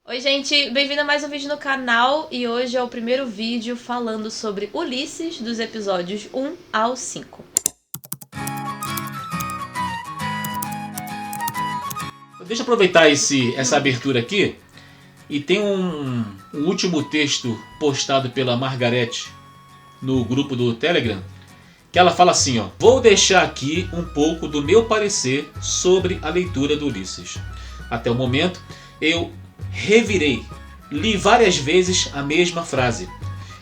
Oi gente, bem-vindo a mais um vídeo no canal e hoje é o primeiro vídeo falando sobre Ulisses dos episódios 1 ao 5. Deixa eu aproveitar essa abertura aqui e tem um último texto postado pela Margarete no grupo do Telegram que ela fala assim, ó: vou deixar aqui um pouco do meu parecer sobre a leitura do Ulisses. Até o momento eu revirei, li várias vezes a mesma frase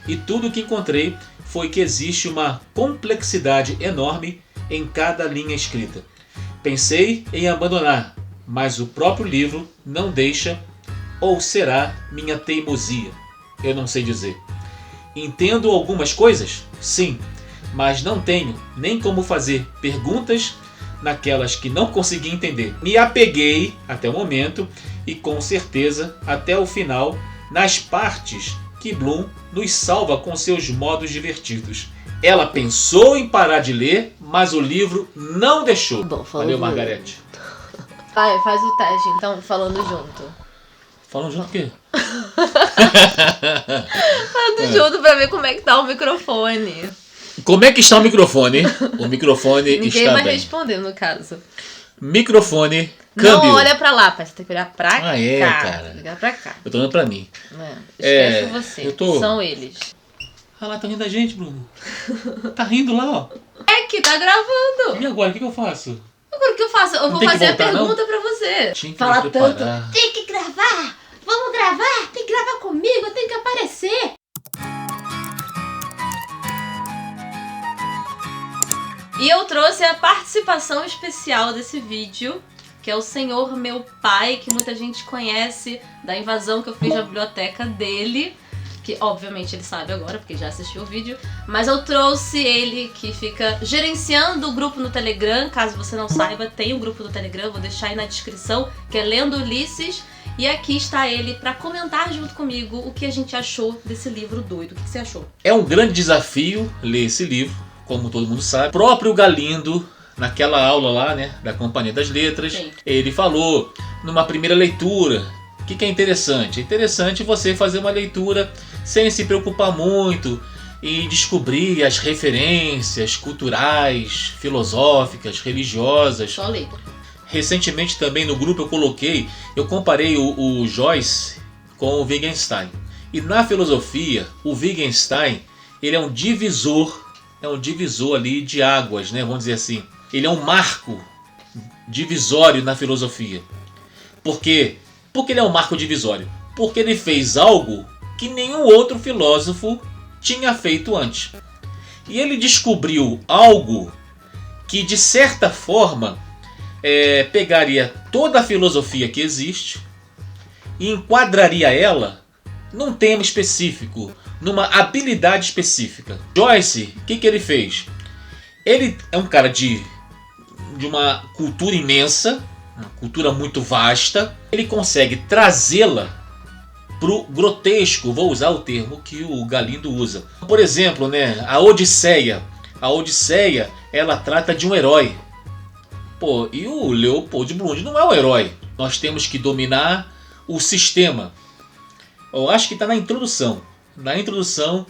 e tudo o que encontrei foi que existe uma complexidade enorme em cada linha escrita. Pensei em abandonar, mas o próprio livro não deixa, ou será minha teimosia? Eu não sei dizer. Entendo algumas coisas? Sim, mas não tenho nem como fazer perguntas naquelas que não consegui entender. Me apeguei até o momento e com certeza até o final nas partes que Bloom nos salva com seus modos divertidos. Ela pensou em parar de ler, mas o livro não deixou. Bom, Valeu, Margarete. Vai, faz o teste então, falando junto. Falando junto o quê? Falando junto pra ver como é que tá o microfone. Como é que está o microfone? O microfone Ninguém está vai bem. responder no caso. Microfone, câmbio. Não olha pra lá, pai. Você tem que olhar pra cá. Cara. Tem que olhar pra cá. Eu tô olhando pra mim. Esquece você. eu tô- São eles. Ah lá, tá rindo da gente, Bruno. Tá rindo lá, ó. É que tá gravando. E agora, o que eu faço? Agora o que eu faço? Eu vou tem que fazer voltar, a pergunta pra você. Tinha que Fala me preparar. tanto. Tem que gravar. Vamos gravar. Tem que gravar comigo. Tem que aparecer. E eu trouxe a participação especial desse vídeo, que é o Senhor Meu Pai, que muita gente conhece da invasão que eu fiz na biblioteca dele, que obviamente ele sabe agora, porque já assistiu o vídeo, mas eu trouxe ele que fica gerenciando o grupo no Telegram. Caso você não saiba, tem um grupo no Telegram, vou deixar aí na descrição, que é Lendo Ulisses, e aqui está ele para comentar junto comigo o que a gente achou desse livro doido. O que você achou? É um grande desafio ler esse livro, como todo mundo sabe. O próprio Galindo, naquela aula lá, né, da Companhia das Letras, Sim. ele falou numa primeira leitura. O que é interessante? É interessante você fazer uma leitura sem se preocupar muito em descobrir as referências culturais, filosóficas, religiosas. Só ler. Recentemente também no grupo eu comparei o Joyce com o Wittgenstein. E na filosofia, o Wittgenstein, ele é um divisor ali de águas, né? Vamos dizer assim. Ele é um marco divisório na filosofia. Por quê? Porque ele é um marco divisório. Porque ele fez algo que nenhum outro filósofo tinha feito antes. E ele descobriu algo que, de certa forma, pegaria toda a filosofia que existe e enquadraria ela num tema específico, numa habilidade específica. Joyce, o que ele fez? Ele é um cara de uma cultura imensa, uma cultura muito vasta. Ele consegue trazê-la pro grotesco, vou usar o termo que o Galindo usa. Por exemplo, né, a Odisseia. A Odisseia, ela trata de um herói. Pô, e o Leopold Bloom não é um herói. Nós temos que dominar o sistema. Eu acho que está na introdução. Na introdução,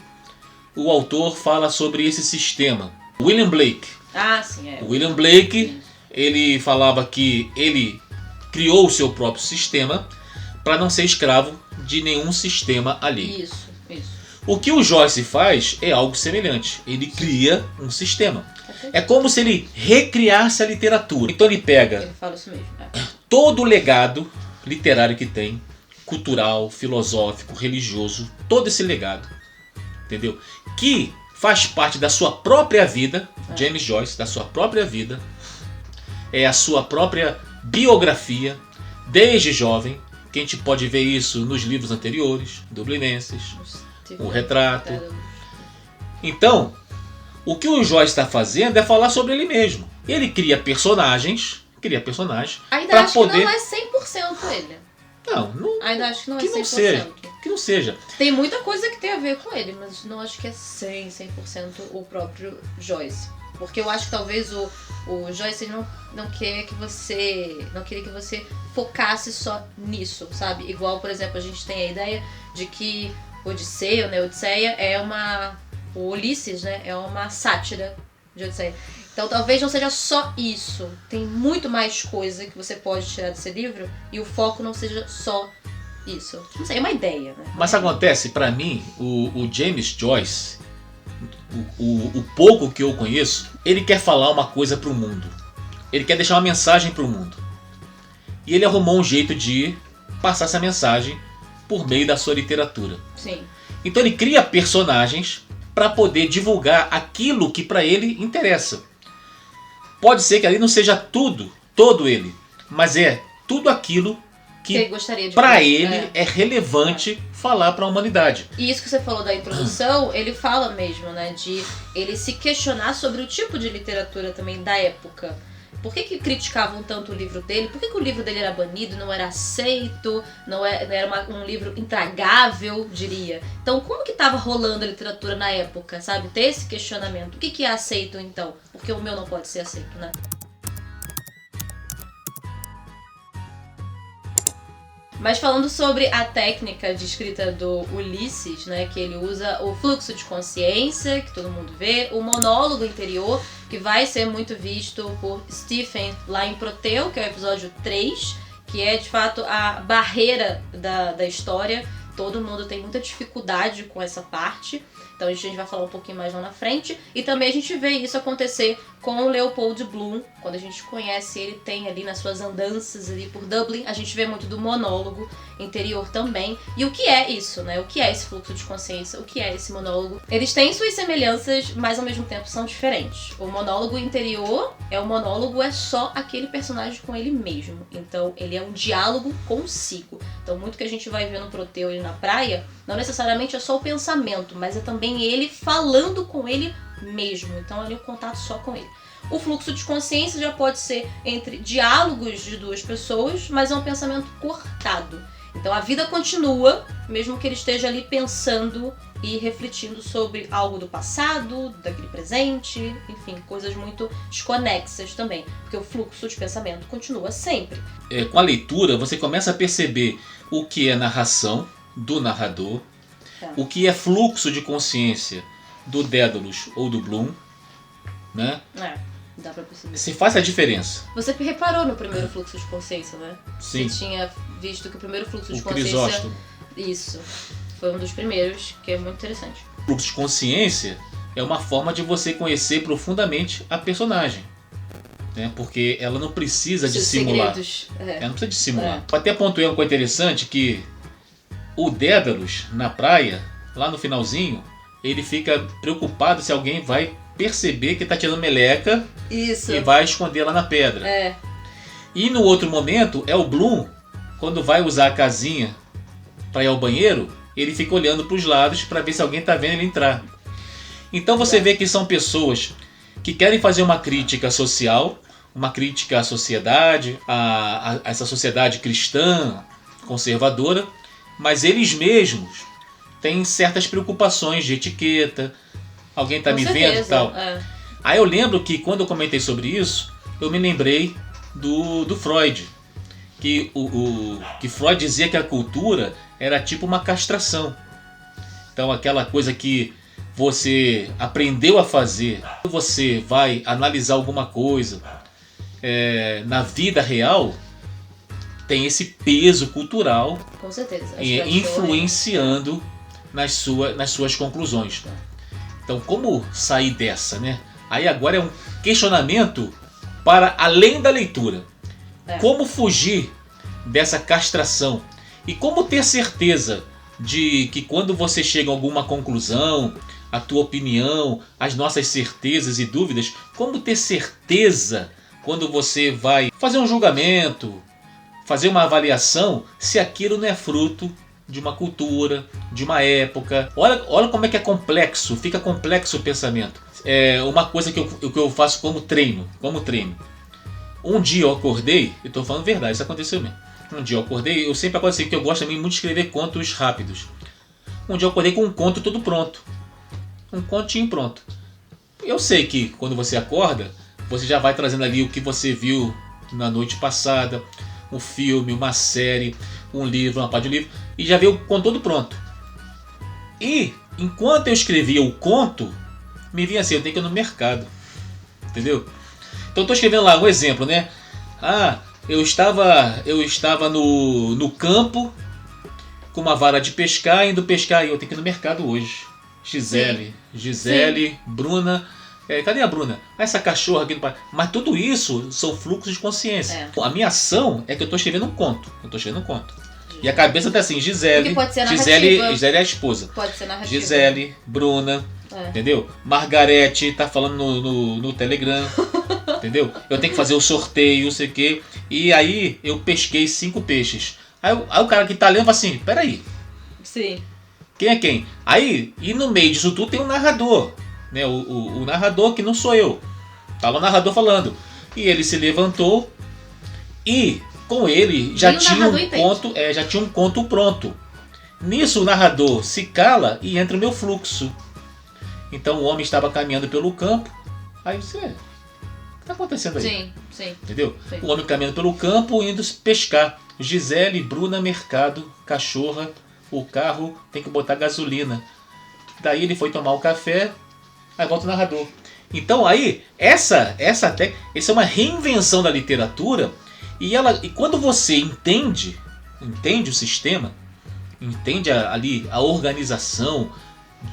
o autor fala sobre esse sistema. William Blake. Ah, sim, é. O William Blake, ele falava que ele criou o seu próprio sistema para não ser escravo de nenhum sistema ali. Isso. O que o Joyce faz é algo semelhante. Ele cria um sistema. É como se ele recriasse a literatura. Então ele pega Ele fala isso mesmo. todo o legado literário que tem, cultural, filosófico, religioso, todo esse legado, entendeu? Que faz parte da sua própria vida, James Joyce, da sua própria vida, é a sua própria biografia, desde jovem, que a gente pode ver isso nos livros anteriores, Dublinenses, o Retrato. Então, o que o Joyce está fazendo é falar sobre ele mesmo. Ele cria personagens Ainda para acho poder... que não é 100% ele. Não, Ainda acho que não é que 100%. não seja. Que não seja. Tem muita coisa que tem a ver com ele, mas não acho que é 100% o próprio Joyce. Porque eu acho que talvez O Joyce não queria que você focasse só nisso, sabe? Igual, por exemplo, a gente tem a ideia de que Odisseia, né, Odisseia o Ulisses, né, é uma sátira de Odisseia. Então talvez não seja só isso. Tem muito mais coisa que você pode tirar desse livro e o foco não seja só isso. Não sei, é uma ideia, né? Mas acontece, pra mim, o James Joyce, o pouco que eu conheço, ele quer falar uma coisa pro mundo. Ele quer deixar uma mensagem pro mundo. E ele arrumou um jeito de passar essa mensagem por meio da sua literatura. Sim. Então ele cria personagens para poder divulgar aquilo que para ele interessa. Pode ser que ali não seja todo ele, mas é tudo aquilo que para ele é relevante falar para a humanidade. E isso que você falou da introdução, ele fala mesmo, né, de ele se questionar sobre o tipo de literatura também da época. Por que criticavam tanto o livro dele? Por que o livro dele era banido, não era aceito, não era um livro intragável, diria? Então, como que estava rolando a literatura na época, sabe? Ter esse questionamento. O que é aceito, então? Porque o meu não pode ser aceito, né? Mas falando sobre a técnica de escrita do Ulisses, né, que ele usa o fluxo de consciência, que todo mundo vê, o monólogo interior, que vai ser muito visto por Stephen lá em Proteu, que é o episódio 3, que é de fato a barreira da história. Todo mundo tem muita dificuldade com essa parte. Então a gente vai falar um pouquinho mais lá na frente. E também a gente vê isso acontecer com o Leopold Bloom. Quando a gente conhece ele, tem ali nas suas andanças ali por Dublin, a gente vê muito do monólogo interior também. E o que é isso, né? O que é esse fluxo de consciência? O que é esse monólogo? Eles têm suas semelhanças, mas ao mesmo tempo são diferentes. O monólogo interior é só aquele personagem com ele mesmo. Então ele é um diálogo consigo. Então muito que a gente vai ver no Proteu e na praia, não necessariamente é só o pensamento, mas é também ele falando com ele mesmo. Então ali o contato só com ele. O fluxo de consciência já pode ser entre diálogos de duas pessoas, mas é um pensamento cortado. Então a vida continua, mesmo que ele esteja ali pensando e refletindo sobre algo do passado, daquele presente, enfim, coisas muito desconexas também, porque o fluxo de pensamento continua sempre. Com a leitura, você começa a perceber o que é narração do narrador, o que é fluxo de consciência do Dédalus ou do Bloom, né? Dá pra perceber. Se faz a diferença. Você reparou no primeiro fluxo de consciência, né? Sim. Você tinha visto que o primeiro fluxo de o consciência... Crisóstomo. Isso. Foi um dos primeiros, que é muito interessante. O fluxo de consciência é uma forma de você conhecer profundamente a personagem, né? Porque ela não precisa dissimular. Segredos. Ela não precisa dissimular. Até pontuei uma coisa interessante, que o Dédalus, na praia, lá no finalzinho, ele fica preocupado se alguém vai perceber que tá tirando meleca. Isso. E vai esconder lá na pedra. E no outro momento é o Bloom, quando vai usar a casinha para ir ao banheiro, ele fica olhando para os lados para ver se alguém tá vendo ele entrar. Então você vê que são pessoas que querem fazer uma crítica social, uma crítica à sociedade, a essa sociedade cristã, conservadora, mas eles mesmos têm certas preocupações de etiqueta. Alguém tá me vendo e tal. Aí eu lembro que quando eu comentei sobre isso, eu me lembrei do Freud. Que que Freud dizia que a cultura era tipo uma castração. Então aquela coisa que você aprendeu a fazer, você vai analisar alguma coisa na vida real, tem esse peso cultural. Com certeza. Influenciando nas suas conclusões. Então, como sair dessa, né? Aí agora é um questionamento para além da leitura. Como fugir dessa castração? E como ter certeza de que quando você chega a alguma conclusão, a tua opinião, as nossas certezas e dúvidas, como ter certeza quando você vai fazer um julgamento, fazer uma avaliação, se aquilo não é fruto de uma cultura, de uma época. Olha como é que é complexo, fica complexo o pensamento. É uma coisa que eu faço como treino. Um dia eu acordei, eu estou falando verdade, isso aconteceu mesmo. Um dia eu acordei, eu sempre acordo assim, porque eu gosto também muito de escrever contos rápidos. Um dia eu acordei com um conto todo pronto. Um continho pronto. Eu sei que quando você acorda, você já vai trazendo ali o que você viu na noite passada, um filme, uma série, um livro, uma parte de um livro, e já veio o conto todo pronto. E enquanto eu escrevia o conto, me vinha assim, eu tenho que ir no mercado, entendeu? Então eu estou escrevendo lá um exemplo, né? Eu estava no campo com uma vara de pescar, indo pescar, e eu tenho que ir no mercado hoje. Gisele, Bruna. Cadê a Bruna? Essa cachorra aqui no parque. Mas tudo isso são fluxos de consciência. A minha ação é que eu estou escrevendo um conto. E a cabeça tá assim, Gisele é a esposa. Pode ser narrativa. Gisele, Bruna, entendeu? Margarete tá falando no Telegram, entendeu? Eu tenho que fazer o sorteio, não sei o quê. E aí eu pesquei 5 peixes. Aí o cara que tá lendo fala assim, peraí. Sim. Quem é quem? Aí, e no meio disso tudo tem um narrador, né? O narrador que não sou eu. Tá lá o narrador falando. E ele se levantou e com ele já tinha um conto pronto. Nisso o narrador se cala e entra o meu fluxo. Então o homem estava caminhando pelo campo. Aí você... O que está acontecendo aí? Sim. Entendeu? Sim. O homem caminhando pelo campo indo pescar. Gisele, Bruna, mercado, cachorra, o carro tem que botar gasolina. Daí ele foi tomar o café, aí volta o narrador. Então aí, essa é uma reinvenção da literatura. E quando você entende o sistema, entende ali a organização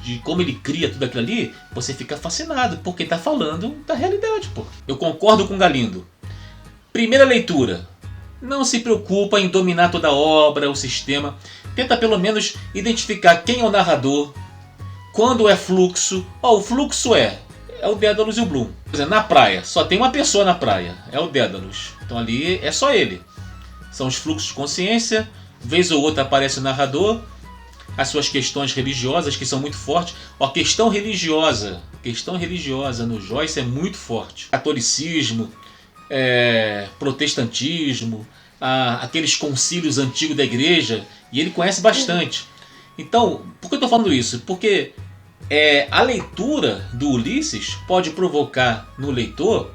de como ele cria tudo aquilo ali, você fica fascinado, porque está falando da realidade, pô. Eu concordo com Galindo. Primeira leitura, não se preocupa em dominar toda a obra, o sistema. Tenta pelo menos identificar quem é o narrador, quando é fluxo. O fluxo é o Dédalus e o Bloom. Por exemplo, na praia, só tem uma pessoa na praia, é o Dédalus. Então ali é só ele. São os fluxos de consciência, vez ou outra aparece o narrador, as suas questões religiosas que são muito fortes. A questão religiosa no Joyce é muito forte. Catolicismo, protestantismo, aqueles concílios antigos da igreja, e ele conhece bastante. Então, por que eu estou falando isso? Porque a leitura do Ulisses pode provocar no leitor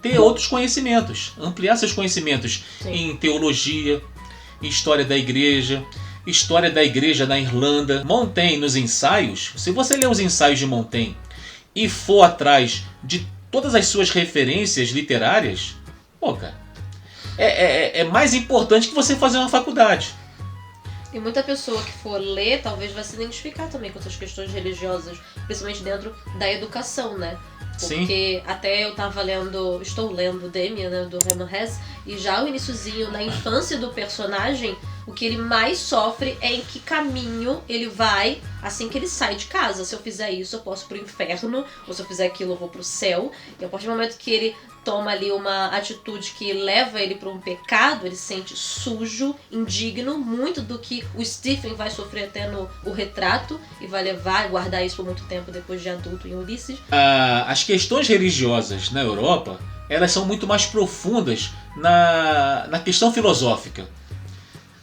ter outros conhecimentos, ampliar seus conhecimentos em teologia, em história da igreja na Irlanda. Montaigne nos ensaios, se você ler os ensaios de Montaigne e for atrás de todas as suas referências literárias, cara, é mais importante que você fazer uma faculdade. E muita pessoa que for ler, talvez vai se identificar também com essas questões religiosas, principalmente dentro da educação, né? Porque até estou lendo Damien, né, do Hermann Hesse, e já o iniciozinho, na infância do personagem, o que ele mais sofre é em que caminho ele vai assim que ele sai de casa. Se eu fizer isso, eu posso ir pro inferno, ou se eu fizer aquilo, eu vou pro céu. E a partir do momento que ele toma ali uma atitude que leva ele para um pecado, ele se sente sujo, indigno, muito do que o Stephen vai sofrer até no retrato, e vai guardar isso por muito tempo depois de adulto em Ulisses. As questões religiosas na Europa, elas são muito mais profundas na questão filosófica.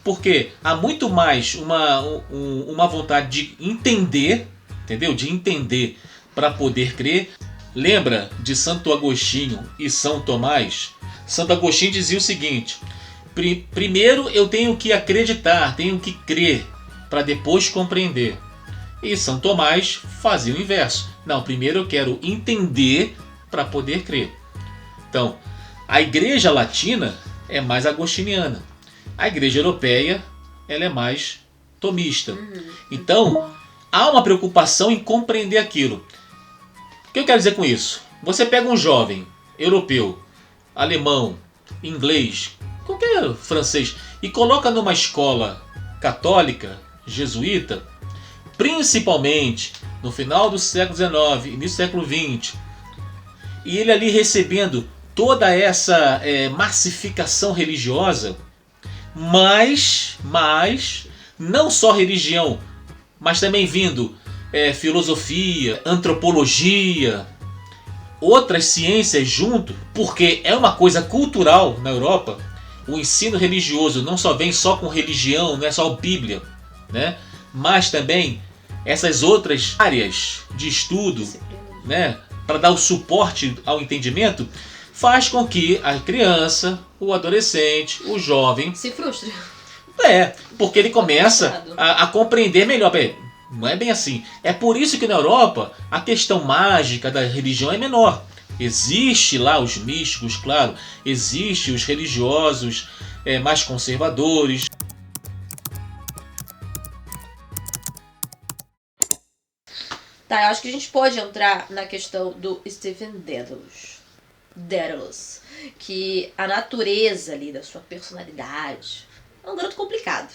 Porque há muito mais uma vontade de entender, entendeu? De entender para poder crer. Lembra de Santo Agostinho e São Tomás? Santo Agostinho dizia o seguinte: primeiro eu tenho que acreditar, tenho que crer, para depois compreender. E São Tomás fazia o inverso. Não, primeiro eu quero entender para poder crer. Então, a igreja latina é mais agostiniana. A igreja europeia, ela é mais tomista. Então, há uma preocupação em compreender aquilo. O que eu quero dizer com isso? Você pega um jovem europeu, alemão, inglês, qualquer francês, e coloca numa escola católica, jesuíta, principalmente no final do século XIX, início do século XX, e ele ali recebendo toda essa massificação religiosa, mas não só religião, mas também vindo filosofia, antropologia, outras ciências junto, porque é uma coisa cultural na Europa. O ensino religioso não só vem só com religião, não é só Bíblia, né? Mas também essas outras áreas de estudo, né? Para dar o suporte ao entendimento. faz com que a criança, o adolescente, o jovem Se frustre. porque ele começa a compreender melhor. Bem, não é bem assim. É por isso que na Europa a questão mágica da religião é menor. Existe lá os místicos, claro. Existe os religiosos mais conservadores. Tá, eu acho que a gente pode entrar na questão do Stephen Dedalus, que a natureza ali da sua personalidade é um garoto complicado.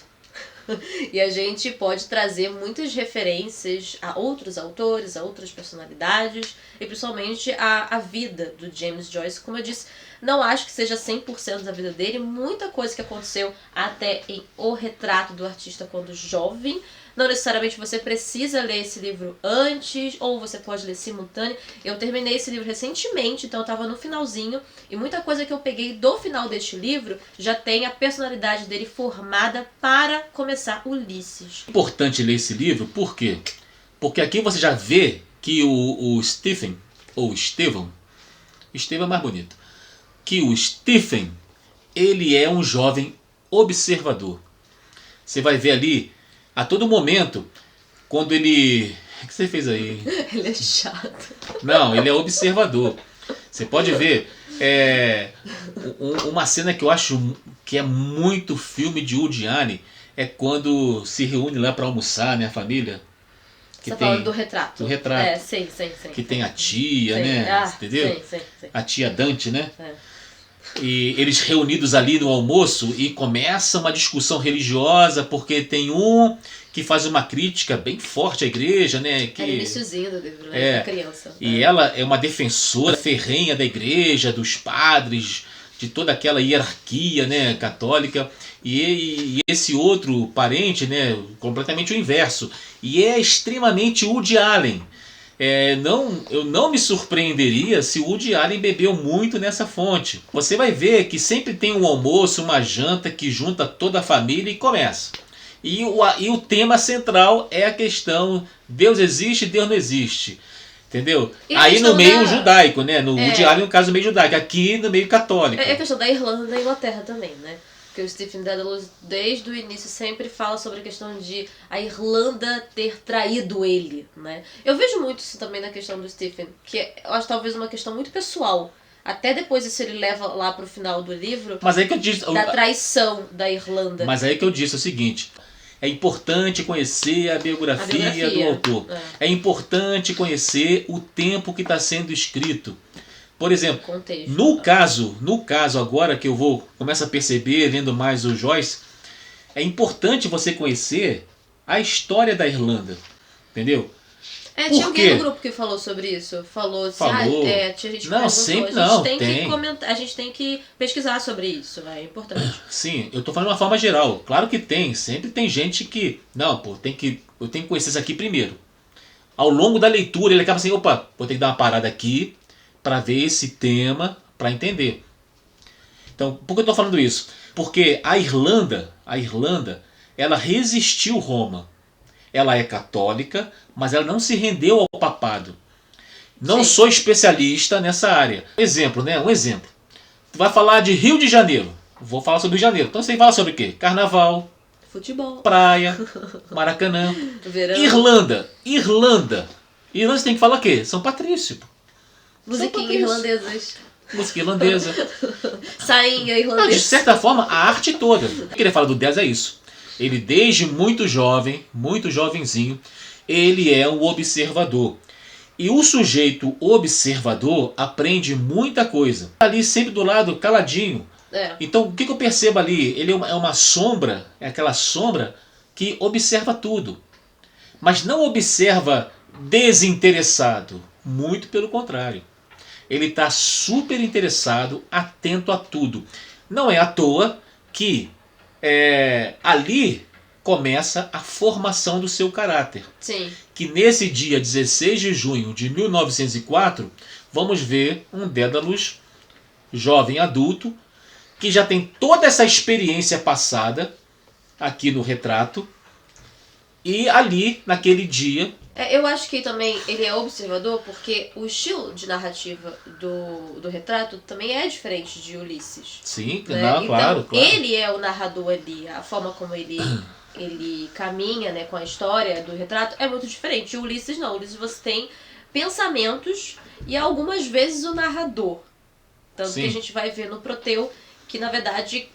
E a gente pode trazer muitas referências a outros autores, a outras personalidades e principalmente a vida do James Joyce. Como eu disse, não acho que seja 100% da vida dele, muita coisa que aconteceu até em O Retrato do Artista quando jovem. Não necessariamente você precisa ler esse livro antes, ou você pode ler simultâneo. Eu terminei esse livro recentemente, então eu estava no finalzinho, e muita coisa que eu peguei do final deste livro já tem a personalidade dele formada para começar Ulisses. É importante ler esse livro, por quê? Porque aqui você já vê que o Stephen, ou Estevão é mais bonito, que o Stephen, ele é um jovem observador. Você vai ver ali, a todo momento, quando ele... O que você fez aí? Ele é chato. Não, ele é observador. Você pode ver uma cena que eu acho que é muito filme de Woody Allen, é quando se reúne lá para almoçar, né, a família. Você tá falando do retrato. Do retrato. Sim. Que tem a tia, né? Entendeu? Sim. A tia Dante, né? E eles reunidos ali no almoço e começa uma discussão religiosa, porque tem um que faz uma crítica bem forte à igreja, né? Que, é iniciozinho do livro, né? Da criança. E ela é uma defensora ferrenha da igreja, dos padres, de toda aquela hierarquia, né, católica. E esse outro parente, né, completamente o inverso. E é extremamente Woody Allen. Eu não me surpreenderia se o Woody Allen bebeu muito nessa fonte. Você vai ver que sempre tem um almoço, uma janta que junta toda a família e começa. E o tema central é a questão Deus existe, Deus não existe. Entendeu? E aí no meio judaico, né? No Woody Allen, no caso, meio judaico. Aqui no meio católico. É a questão da Irlanda e da Inglaterra também, né? Porque o Stephen Dedalus, desde o início, sempre fala sobre a questão de a Irlanda ter traído ele, né? Eu vejo muito isso também na questão do Stephen, que eu acho talvez uma questão muito pessoal. Até depois isso ele leva lá pro final do livro, mas aí que eu disse, da traição da Irlanda. Mas aí que eu disse o seguinte: é importante conhecer a biografia do autor. É importante conhecer o tempo que está sendo escrito. Por exemplo, contexto, no caso agora que eu começo a perceber, lendo mais o Joyce, é importante você conhecer a história da Irlanda. Entendeu? Tinha alguém no grupo que falou sobre isso. Falou assim, tinha gente que não, sempre não, a gente tem que pesquisar sobre isso, é importante. Sim, eu tô falando de uma forma geral. Claro que tem, sempre tem gente que... Não, pô, eu tenho que conhecer isso aqui primeiro. Ao longo da leitura ele acaba assim, opa, vou ter que dar uma parada aqui para ver esse tema, para entender. Então, por que eu tô falando isso? Porque a Irlanda, ela resistiu Roma. Ela é católica, mas ela não se rendeu ao papado. Não sou especialista nessa área. Um exemplo. Tu vai falar de Rio de Janeiro. Vou falar sobre Rio de Janeiro. Então você fala sobre o quê? Carnaval, futebol, praia, Maracanã. Verão. Irlanda você tem que falar o quê? São Patrício. Musiquinha irlandesas. Música irlandesa. Sainha irlandesa. De certa forma, a arte toda. O que eu queria falar do Dez é isso. Ele desde muito jovem, muito jovenzinho, ele é um observador. E o sujeito observador aprende muita coisa. Ali sempre do lado, caladinho. Então o que eu percebo ali? Ele é uma sombra, é aquela sombra que observa tudo. Mas não observa desinteressado. Muito pelo contrário. Ele está super interessado, atento a tudo. Não é à toa que ali começa a formação do seu caráter. Sim. Que nesse dia 16 de junho de 1904, vamos ver um Dedalus jovem adulto, que já tem toda essa experiência passada aqui no retrato, e ali, naquele dia, Eu acho que também ele é observador porque o estilo de narrativa do retrato também é diferente de Ulisses. Sim, Né? não, Então, claro. ele é o narrador ali, a forma como ele caminha, né, com a história do retrato é muito diferente. O Ulisses não, o Ulisses você tem pensamentos e algumas vezes o narrador. Tanto Sim. que a gente vai ver no Proteu que, na verdade,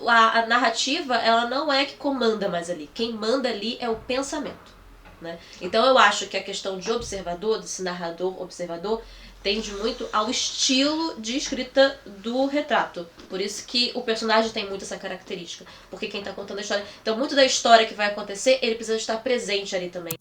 a narrativa ela não é que comanda mais ali. Quem manda ali é o pensamento. Né? Então eu acho que a questão de observador, desse narrador observador, tende muito ao estilo de escrita do retrato. Por isso que o personagem tem muito essa característica. Porque quem está contando a história... Então muito da história que vai acontecer, ele precisa estar presente ali também.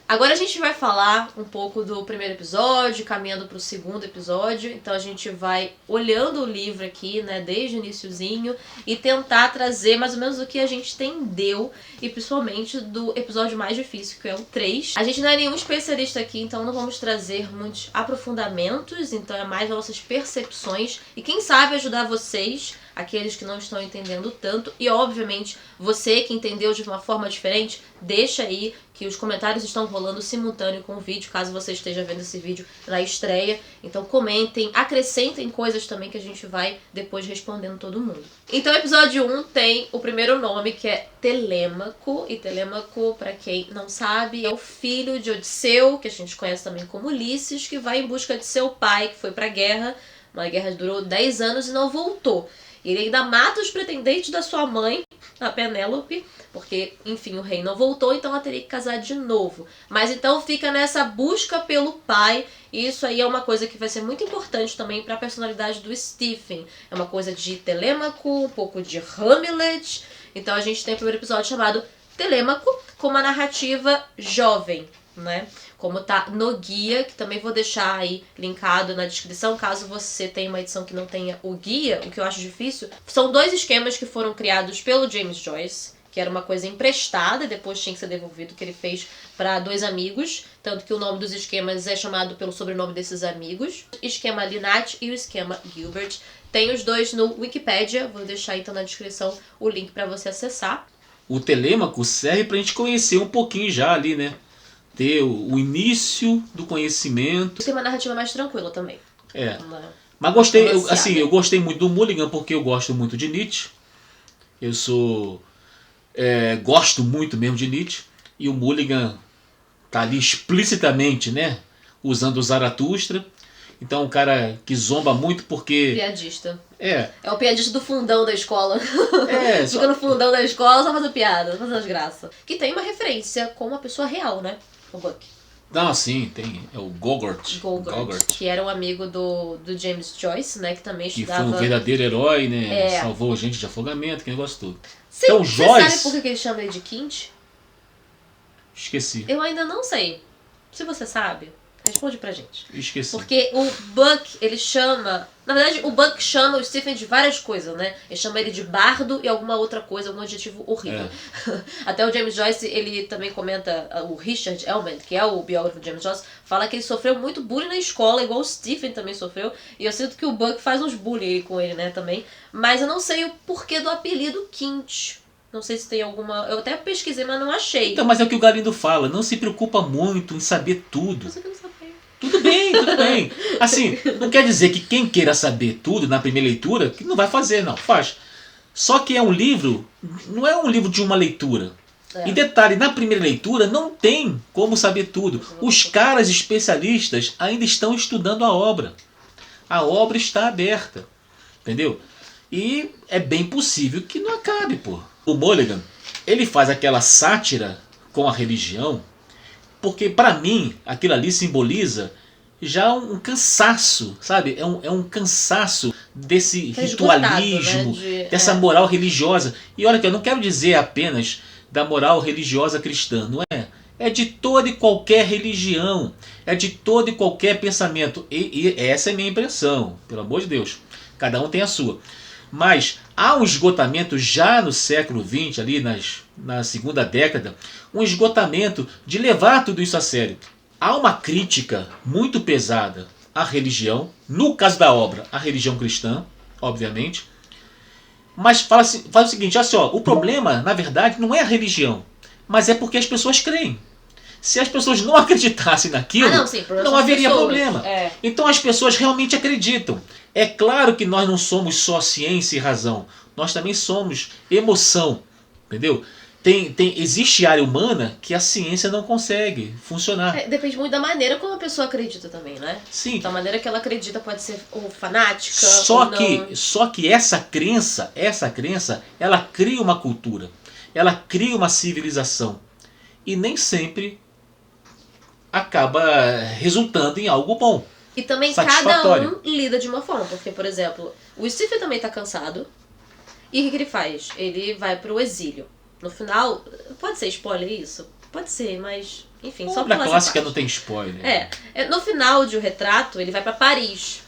Agora a gente vai falar um pouco do primeiro episódio, caminhando para o segundo episódio. Então a gente vai olhando o livro aqui, né, desde o iniciozinho, e tentar trazer mais ou menos o que a gente entendeu, e principalmente do episódio mais difícil, que é o 3. A gente não é nenhum especialista aqui, então não vamos trazer muitos aprofundamentos, então é mais as nossas percepções, e quem sabe ajudar vocês, aqueles que não estão entendendo tanto, e obviamente você que entendeu de uma forma diferente, deixa aí que os comentários estão rolando simultâneo com o vídeo, caso você esteja vendo esse vídeo na estreia. Então comentem, acrescentem coisas também que a gente vai depois respondendo todo mundo. Então o episódio 1 tem o primeiro nome, que é Telêmaco, e Telêmaco, para quem não sabe, é o filho de Odisseu, que a gente conhece também como Ulisses, que vai em busca de seu pai, que foi pra guerra. Uma guerra que durou 10 anos e não voltou. E ele ainda mata os pretendentes da sua mãe, a Penélope, porque, enfim, o rei não voltou, então ela teria que casar de novo. Mas então fica nessa busca pelo pai, e isso aí é uma coisa que vai ser muito importante também para a personalidade do Stephen. É uma coisa de Telêmaco, um pouco de Hamlet. Então a gente tem o primeiro episódio chamado Telêmaco, com uma narrativa jovem, né? Como tá no guia, que também vou deixar aí linkado na descrição, caso você tenha uma edição que não tenha o guia, o que eu acho difícil. São 2 esquemas que foram criados pelo James Joyce, que era uma coisa emprestada e depois tinha que ser devolvido, que ele fez para 2 amigos, tanto que o nome dos esquemas é chamado pelo sobrenome desses amigos. O esquema Linat e o esquema Gilbert. Tem os 2 no Wikipedia, vou deixar então na descrição o link para você acessar. O Telêmaco serve pra gente conhecer um pouquinho já ali, né? Ter o início do conhecimento. Tem uma narrativa mais tranquila também. É. Mas gostei, eu Balanceada. gostei muito do Mulligan porque eu gosto muito de Nietzsche. Eu gosto muito mesmo de Nietzsche. E o Mulligan tá ali explicitamente, né? Usando o Zaratustra. Então um cara que zomba muito porque... Piadista. É É o piadista do fundão da escola. É, Fica no fundão da escola só fazendo piada, fazendo as graças. Que tem uma referência com uma pessoa real, né? O Buck. Não, sim, tem. É o Gogurt. Gogurt, que era um amigo do James Joyce, né? Que também Que estudava... foi um verdadeiro herói, né? É. Salvou gente de afogamento, que negócio todo. Você Então, Joyce... sabe por que ele chama ele de Quint? Esqueci. Eu ainda não sei. Se você sabe, responde pra gente. Esqueci. Porque o Buck, ele chama... Na verdade, o Buck chama o Stephen de várias coisas, né? Ele chama ele de bardo e alguma outra coisa, algum adjetivo horrível. Até o James Joyce, ele também comenta, o Richard Ellman, que é o biógrafo do James Joyce, fala que ele sofreu muito bullying na escola, igual o Stephen também sofreu. E eu sinto que o Buck faz uns bullying com ele, né, também. Mas eu não sei o porquê do apelido Quint. Não sei se tem alguma... Eu até pesquisei, mas não achei. Então, mas é o que o Galindo fala. Não se preocupa muito em saber tudo. Mas eu quero saber. Tudo bem, tudo bem. Assim, não quer dizer que quem queira saber tudo na primeira leitura, que não vai fazer, não. Faz. Só que é um livro... Não é um livro de uma leitura. É. E detalhe, na primeira leitura não tem como saber tudo. Os caras especialistas ainda estão estudando a obra. A obra está aberta. Entendeu? E é bem possível que não acabe, pô. O Mulligan, ele faz aquela sátira com a religião, porque para mim aquilo ali simboliza já um cansaço, sabe? É um cansaço desse ritualismo, né? dessa moral religiosa. E olha que eu não quero dizer apenas da moral religiosa cristã, não é? É de toda e qualquer religião, é de todo e qualquer pensamento. E essa é a minha impressão, pelo amor de Deus. Cada um tem a sua. Mas há um esgotamento já no século XX, ali na segunda década, um esgotamento de levar tudo isso a sério. Há uma crítica muito pesada à religião, no caso da obra, a religião cristã, obviamente. Mas faz o seguinte, assim, ó, o problema, na verdade, não é a religião, mas é porque as pessoas creem. Se as pessoas não acreditassem naquilo, não haveria problema. Então as pessoas realmente acreditam. É claro que nós não somos só ciência e razão, nós também somos emoção, entendeu? Existe área humana que a ciência não consegue funcionar. Depende muito da maneira como a pessoa acredita também, né? Sim. Da maneira que ela acredita pode ser ou fanática, Só que essa crença, ela cria uma cultura, ela cria uma civilização e nem sempre acaba resultando em algo bom. E também cada um lida de uma forma, porque, por exemplo, o Stephen também tá cansado e o que ele faz? Ele vai pro exílio. No final, pode ser spoiler isso? Pode ser, mas enfim, só pra falar. Na clássica não tem spoiler. No final de O Retrato, ele vai pra Paris.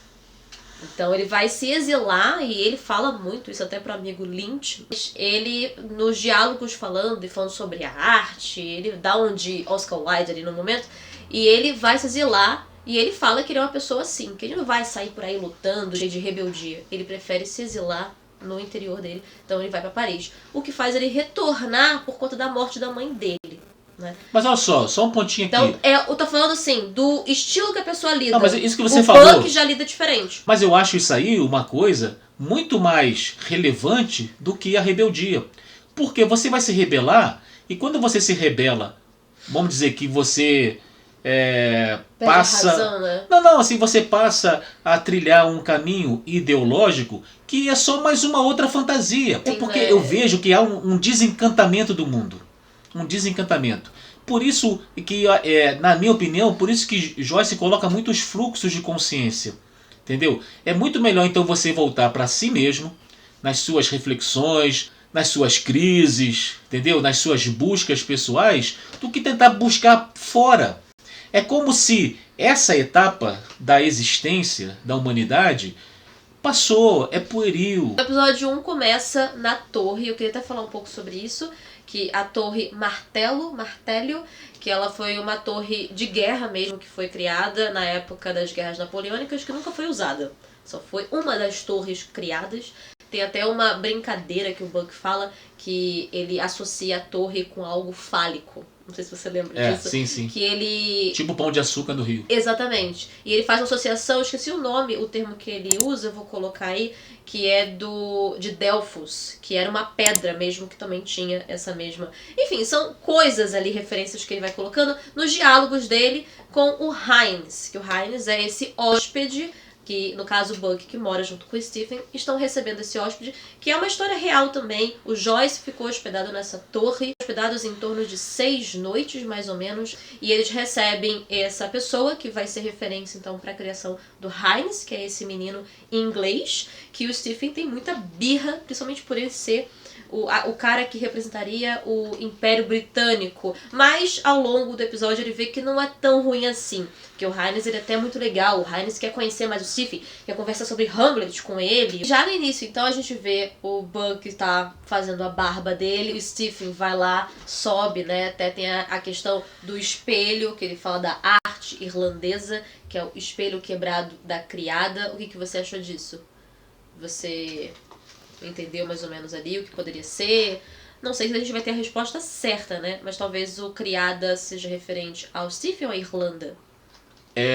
Então ele vai se exilar e ele fala muito isso até pro amigo Lynch. Ele, nos diálogos falando sobre a arte, ele dá um de Oscar Wilde ali no momento, e ele vai se exilar e ele fala que ele é uma pessoa assim, que ele não vai sair por aí lutando, cheio de rebeldia. Ele prefere se exilar no interior dele, então ele vai pra Paris. O que faz ele retornar por conta da morte da mãe dele. Né? Mas olha só um pontinho aqui. Então, eu tô falando assim, do estilo que a pessoa lida. Não, mas isso que você falou. O Buck já lida diferente. Mas eu acho isso aí uma coisa muito mais relevante do que a rebeldia. Porque você vai se rebelar, e quando você se rebela, vamos dizer que você passa... razão, né? Não, assim, você passa a trilhar um caminho ideológico que é só mais uma outra fantasia. Sim, porque eu vejo que há um desencantamento do mundo. Um desencantamento. Por isso que, na minha opinião, por isso que Joyce coloca muitos fluxos de consciência. Entendeu? É muito melhor então você voltar para si mesmo, nas suas reflexões, nas suas crises, entendeu? Nas suas buscas pessoais, do que tentar buscar fora. É como se essa etapa da existência da humanidade passou, é pueril. O episódio 1 começa na torre, eu queria até falar um pouco sobre isso, que a torre Martello, que ela foi uma torre de guerra mesmo, que foi criada na época das guerras napoleônicas, que nunca foi usada. Só foi uma das torres criadas. Tem até uma brincadeira que o Buck fala, que ele associa a torre com algo fálico. Não sei se você lembra disso. Sim. Que ele... Tipo Pão de Açúcar no Rio. Exatamente. E ele faz uma associação, eu esqueci o nome, o termo que ele usa, eu vou colocar aí, que é de Delfos, que era uma pedra mesmo, que também tinha essa mesma... Enfim, são coisas ali, referências que ele vai colocando nos diálogos dele com o Hines, que o Hines é esse hóspede, que no caso o Buck, que mora junto com o Stephen, estão recebendo esse hóspede, que é uma história real também. O Joyce ficou hospedado nessa torre, hospedados em torno de 6 noites, mais ou menos, e eles recebem essa pessoa, que vai ser referência então para a criação do Hines, que é esse menino inglês, que o Stephen tem muita birra, principalmente por ele ser o cara que representaria o Império Britânico. Mas ao longo do episódio ele vê que não é tão ruim assim. Que o Hines ele é até muito legal. O Hines quer conhecer mais o Stephen, quer conversar sobre Hamlet com ele. Já no início, então, a gente vê o Buck tá fazendo a barba dele. O Stephen vai lá, sobe, né? Até tem a questão do espelho, que ele fala da arte irlandesa, que é o espelho quebrado da criada. O que você achou disso? Você entendeu mais ou menos ali o que poderia ser? Não sei se a gente vai ter a resposta certa, né? Mas talvez o criada seja referente ao Stephen ou à Irlanda?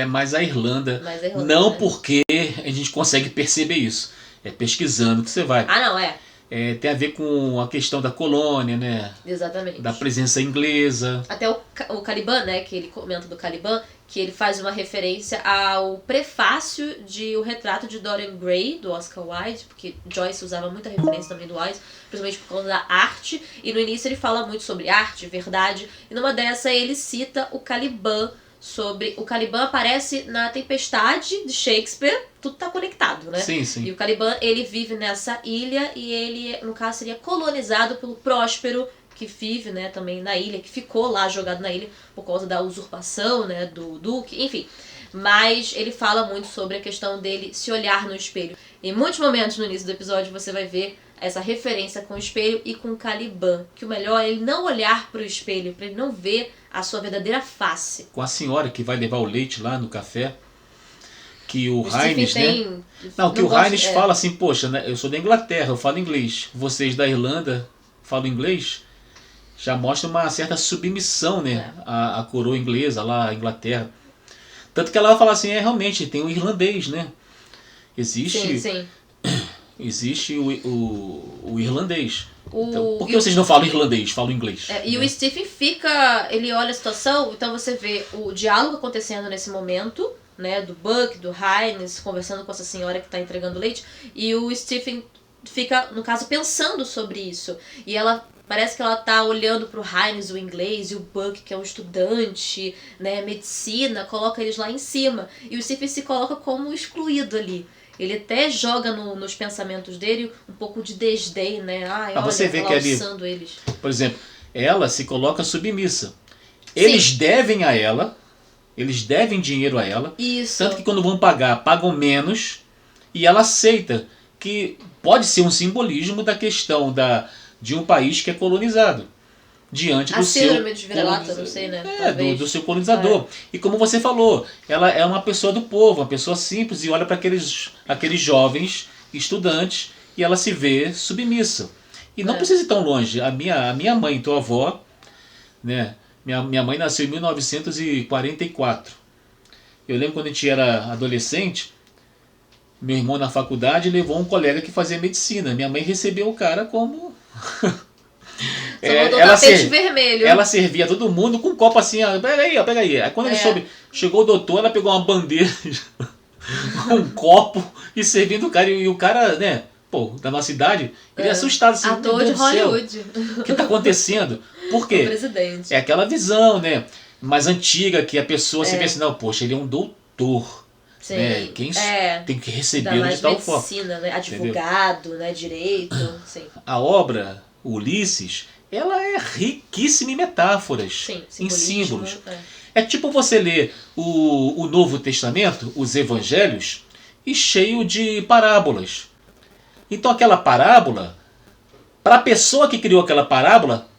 Mas a Irlanda não, né? Porque a gente consegue perceber isso. É pesquisando que você vai. Tem a ver com a questão da colônia, né? Exatamente. Da presença inglesa. Até o Caliban, né? Que ele comenta do Caliban, que ele faz uma referência ao prefácio de O Retrato de Dorian Gray, do Oscar Wilde, porque Joyce usava muita referência também do Wilde, principalmente por causa da arte, e no início ele fala muito sobre arte, verdade, e numa dessa ele cita o Caliban, o Caliban aparece na Tempestade de Shakespeare, tudo tá conectado, né? Sim. E o Caliban, ele vive nessa ilha e ele, no caso, seria colonizado pelo Próspero, que vive, né, também na ilha, que ficou lá jogado na ilha por causa da usurpação, né, do Duque, enfim. Mas ele fala muito sobre a questão dele se olhar no espelho. Em muitos momentos no início do episódio você vai ver essa referência com o espelho e com o Caliban, que o melhor é ele não olhar para o espelho, para ele não ver a sua verdadeira face. Com a senhora que vai levar o leite lá no café, que o Stephen Hines, né? tem... Não, que o gosta- Hines fala assim, poxa, né, eu sou da Inglaterra, eu falo inglês. Vocês da Irlanda falam inglês. Já mostra uma certa submissão, né? À coroa inglesa lá, à Inglaterra. Tanto que ela vai falar assim, realmente, tem o irlandês, né? Existe, Sim. existe o irlandês. Então, por que e o- vocês não falam irlandês, falam inglês? E o Stephen fica... Ele olha a situação, então você vê o diálogo acontecendo nesse momento, né? Do Buck, do Hines, conversando com essa senhora que está entregando leite. E o Stephen fica, no caso, pensando sobre isso. E ela... Parece que ela tá olhando pro Hines, o inglês, e o Buck, que é um estudante, né, medicina, coloca eles lá em cima. E o Stephen se coloca como excluído ali. Ele até joga nos pensamentos dele um pouco de desdém, né? Olha, você vê ela que ali, alçando eles. por exemplo, ela se coloca submissa. Eles devem a ela, eles devem dinheiro a ela. Isso. Tanto que quando vão pagar, pagam menos. E ela aceita que pode ser um simbolismo da questão de um país que é colonizado. Diante do seu... síndrome de vira-lata, não sei, né? Do seu colonizador. E como você falou, ela é uma pessoa do povo, uma pessoa simples, e olha para aqueles jovens estudantes e ela se vê submissa. E não precisa ir tão longe. A minha mãe, tua avó, né? Minha mãe nasceu em 1944. Eu lembro quando a gente era adolescente, meu irmão na faculdade levou um colega que fazia medicina. Minha mãe recebeu o cara como... vermelho. Ela servia todo mundo com um copo assim, pega aí, pega aí. Aí quando ele soube, chegou o doutor, ela pegou uma bandeja, um copo e servindo o cara. E o cara, né, pô, da nossa idade, ele é assustado assim, ator de Hollywood. O que tá acontecendo? Por quê? O presidente. É aquela visão, né, mais antiga, que a pessoa se vê assim, não, poxa, ele é um doutor. Sim. Né? Quem tem que recebê-lo de tal forma. Medicina, né? Advogado, né? Direito. Sim. A obra Ulisses, ela é riquíssima em metáforas, em símbolos. É tipo você ler o Novo Testamento, os Evangelhos, e cheio de parábolas. Então aquela parábola, para a pessoa que criou aquela parábola,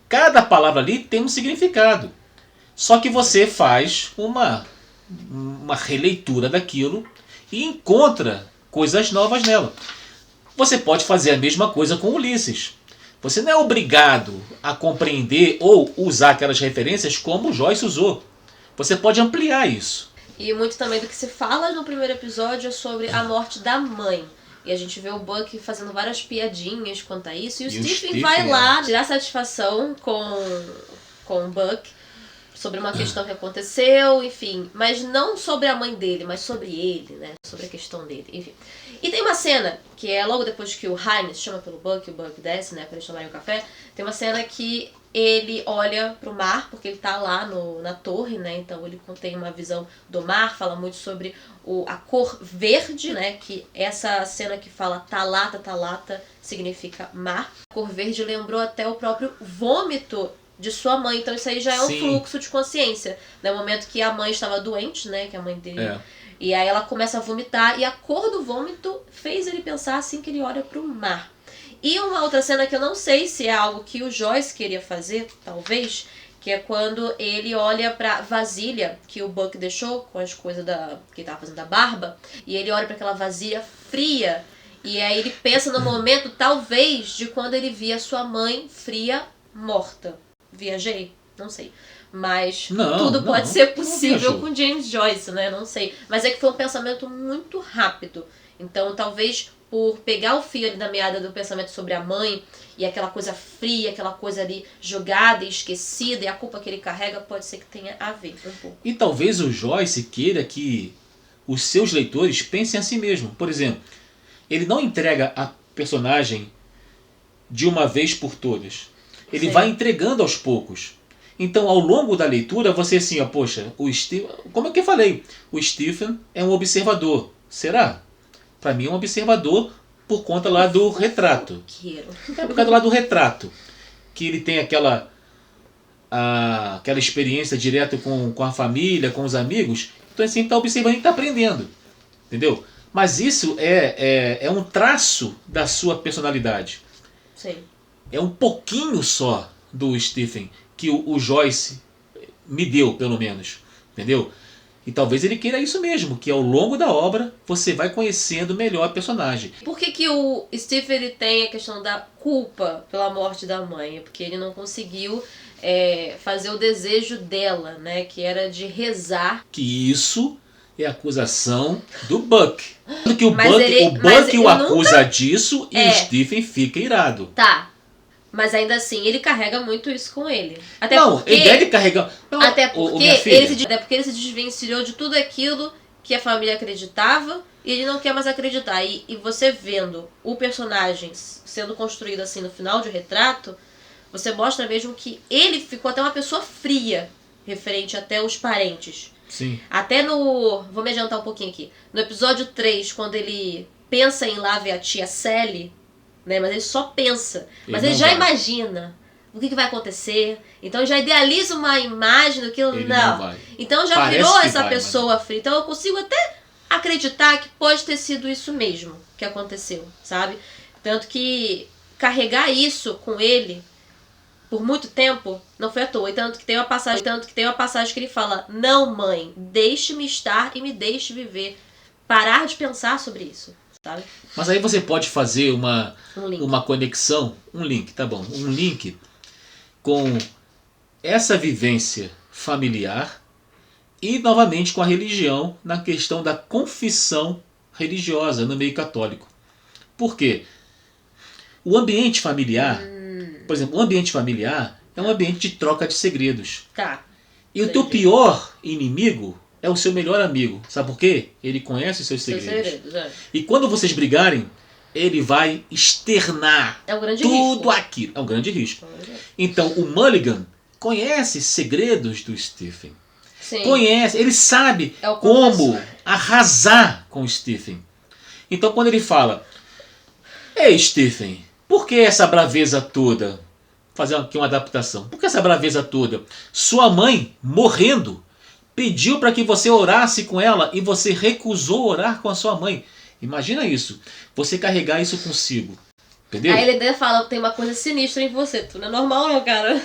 cada palavra ali tem um significado. Só que você faz uma releitura daquilo e encontra coisas novas nela. Você pode fazer a mesma coisa com Ulisses. Você não é obrigado a compreender ou usar aquelas referências como Joyce usou. Você pode ampliar isso. E muito também do que se fala no primeiro episódio é sobre a morte da mãe. E a gente vê o Buck fazendo várias piadinhas quanto a isso. E o Stephen vai lá tirar satisfação com o Buck sobre uma questão que aconteceu, enfim. Mas não sobre a mãe dele, mas sobre ele, né? Sobre a questão dele, enfim. E tem uma cena, que é logo depois que o Hines chama pelo Buck, o Buck desce, né, pra eles tomarem um café. Tem uma cena que ele olha pro mar, porque ele tá lá na torre, né, então ele tem uma visão do mar, fala muito sobre a cor verde, né, que essa cena que fala talata significa mar. A cor verde lembrou até o próprio vômito de sua mãe, então isso aí já é um fluxo de consciência. No momento que a mãe estava doente, né, que a mãe dele... E aí ela começa a vomitar, e a cor do vômito fez ele pensar assim que ele olha pro mar. E uma outra cena que eu não sei se é algo que o Joyce queria fazer, talvez, que é quando ele olha pra vasilha que o Buck deixou com as coisas que ele tava fazendo da barba, e ele olha pra aquela vasilha fria, e aí ele pensa no momento, talvez, de quando ele via sua mãe fria, morta. Viajei? Não sei. Mas tudo pode ser possível com James Joyce, né? Não sei. Mas é que foi um pensamento muito rápido. Então, talvez por pegar o fio ali da meada do pensamento sobre a mãe e aquela coisa fria, aquela coisa ali jogada e esquecida e a culpa que ele carrega, pode ser que tenha a ver um pouco. E talvez o Joyce queira que os seus leitores pensem assim mesmo. Por exemplo, ele não entrega a personagem de uma vez por todas. Ele vai entregando aos poucos. Então, ao longo da leitura, você assim, poxa, como é que eu falei? O Stephen é um observador. Será? Para mim é um observador por conta lá do retrato. É por conta lá do retrato. Que ele tem aquela experiência direta com a família, com os amigos. Então, assim, está observando e está aprendendo. Entendeu? Mas isso é um traço da sua personalidade. Sim. É um pouquinho só do Stephen que o Joyce me deu, pelo menos. Entendeu? E talvez ele queira isso mesmo, que ao longo da obra você vai conhecendo melhor a personagem. Por que o Steve ele tem a questão da culpa pela morte da mãe? É porque ele não conseguiu fazer o desejo dela, né? Que era de rezar. Que isso é acusação do Buck. Porque o Mas Buck o acusa nunca... disso e o Stephen fica irado. Tá. Mas ainda assim, ele carrega muito isso com ele. Ele deve carregar... Não, até porque ele se desvencilhou de tudo aquilo que a família acreditava e ele não quer mais acreditar. E você vendo o personagem sendo construído assim no final de Retrato, você mostra mesmo que ele ficou até uma pessoa fria referente até os parentes. Sim. Até no... Vou me adiantar um pouquinho aqui. No episódio 3, quando ele pensa em ir lá ver a tia Sally... Né? Mas ele só pensa. Mas ele já imagina o que vai acontecer. Então já idealiza uma imagem do que ele não vai. Então já virou essa pessoa fria. Então eu consigo até acreditar que pode ter sido isso mesmo que aconteceu, sabe? Tanto que carregar isso com ele por muito tempo não foi à toa. E tanto que tem uma passagem que ele fala: não, mãe, deixe-me estar e me deixe viver. Parar de pensar sobre isso. Sabe? Mas aí você pode fazer uma conexão, um link com essa vivência familiar e novamente com a religião na questão da confissão religiosa no meio católico. Por quê? O ambiente familiar, por exemplo, o ambiente familiar é um ambiente de troca de segredos. Tá. E o teu pior inimigo é o seu melhor amigo. Sabe por quê? Ele conhece os seus segredos. E quando vocês brigarem, ele vai externar tudo aquilo. É um grande risco. Então, o Mulligan conhece segredos do Stephen. Sim. Conhece, ele sabe como arrasar com o Stephen. Então, quando ele fala: ei, Stephen, por que essa braveza toda? Vou fazer aqui uma adaptação. Por que essa braveza toda? Sua mãe, morrendo, pediu para que você orasse com ela e você recusou orar com a sua mãe. Imagina isso. Você carregar isso consigo. Entendeu? Aí ele fala: tem uma coisa sinistra em você. Tu não é normal não, cara.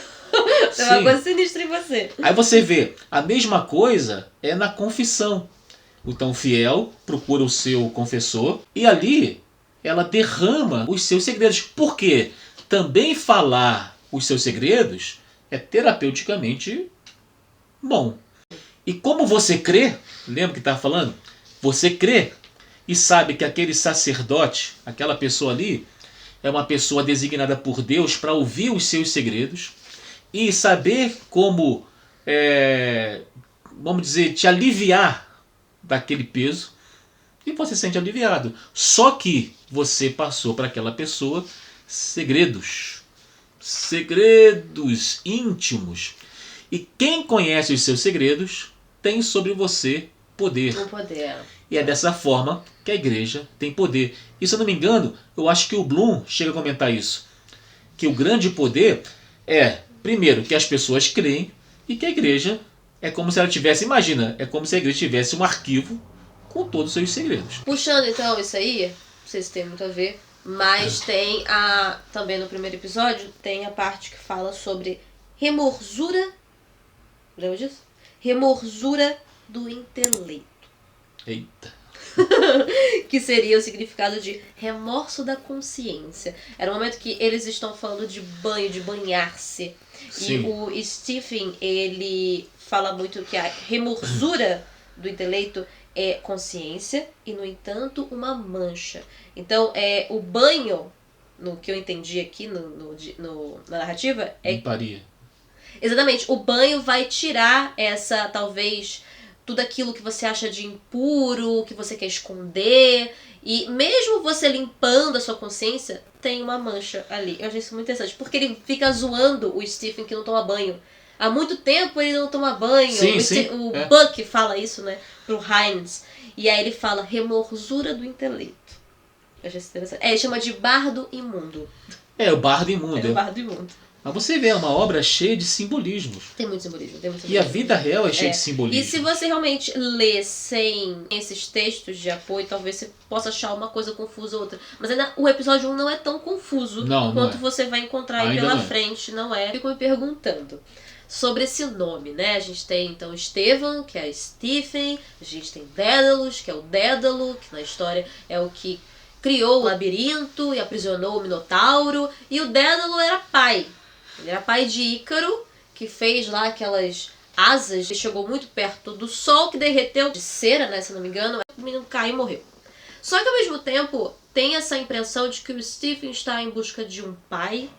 Tem uma coisa sinistra em você. Aí você vê, a mesma coisa é na confissão. O tão fiel procura o seu confessor e ali ela derrama os seus segredos. Por quê? Também falar os seus segredos é terapeuticamente bom. E como você crê, lembra que estava falando? Você crê e sabe que aquele sacerdote, aquela pessoa ali, é uma pessoa designada por Deus para ouvir os seus segredos e saber como, vamos dizer, te aliviar daquele peso. E você se sente aliviado. Só que você passou para aquela pessoa segredos. Segredos íntimos. E quem conhece os seus segredos tem sobre você poder. O poder. E é dessa forma que a igreja tem poder. E se eu não me engano, eu acho que o Bloom chega a comentar isso. Que o grande poder é, primeiro, que as pessoas creem e que a igreja é como se ela tivesse, imagina, é como se a igreja tivesse um arquivo com todos os seus segredos. Puxando então isso aí, não sei se tem muito a ver, mas tem também no primeiro episódio, tem a parte que fala sobre remorsura. Lembra disso? Remorsura do intelecto. Eita. Que seria o significado de remorso da consciência. Era o momento que eles estão falando de banho, de banhar-se. Sim. E o Stephen, ele fala muito que a remorsura do intelecto é consciência e, no entanto, uma mancha. Então, o banho, no que eu entendi aqui na narrativa, é... Limparia. Exatamente. O banho vai tirar essa, talvez, tudo aquilo que você acha de impuro, que você quer esconder. E mesmo você limpando a sua consciência, tem uma mancha ali. Eu achei isso muito interessante. Porque ele fica zoando o Stephen que não toma banho. Há muito tempo ele não toma banho. Sim, o Buck fala isso, né? Pro Hines. E aí ele fala remorsura do intelecto. Eu achei isso interessante. Ele chama de bardo imundo. O bardo imundo. O bardo imundo. Mas você vê, é uma obra cheia de simbolismos. Tem muito simbolismo. E a vida real é cheia de simbolismo. E se você realmente lê sem esses textos de apoio, talvez você possa achar uma coisa confusa ou outra. Mas ainda o episódio 1 não é tão confuso quanto você vai encontrar aí pela frente. Não é. Fico me perguntando. sobre esse nome, né? A gente tem então Estevão, que é Stephen, a gente tem Dédalus, que é o Dédalo, que na história é o que criou o labirinto e aprisionou o Minotauro, e o Dédalo era pai. Ele era pai de Ícaro, que fez lá aquelas asas, ele chegou muito perto do sol, que derreteu de cera, né, se não me engano, o menino caiu e morreu. Só que ao mesmo tempo tem essa impressão de que o Stephen está em busca de um pai,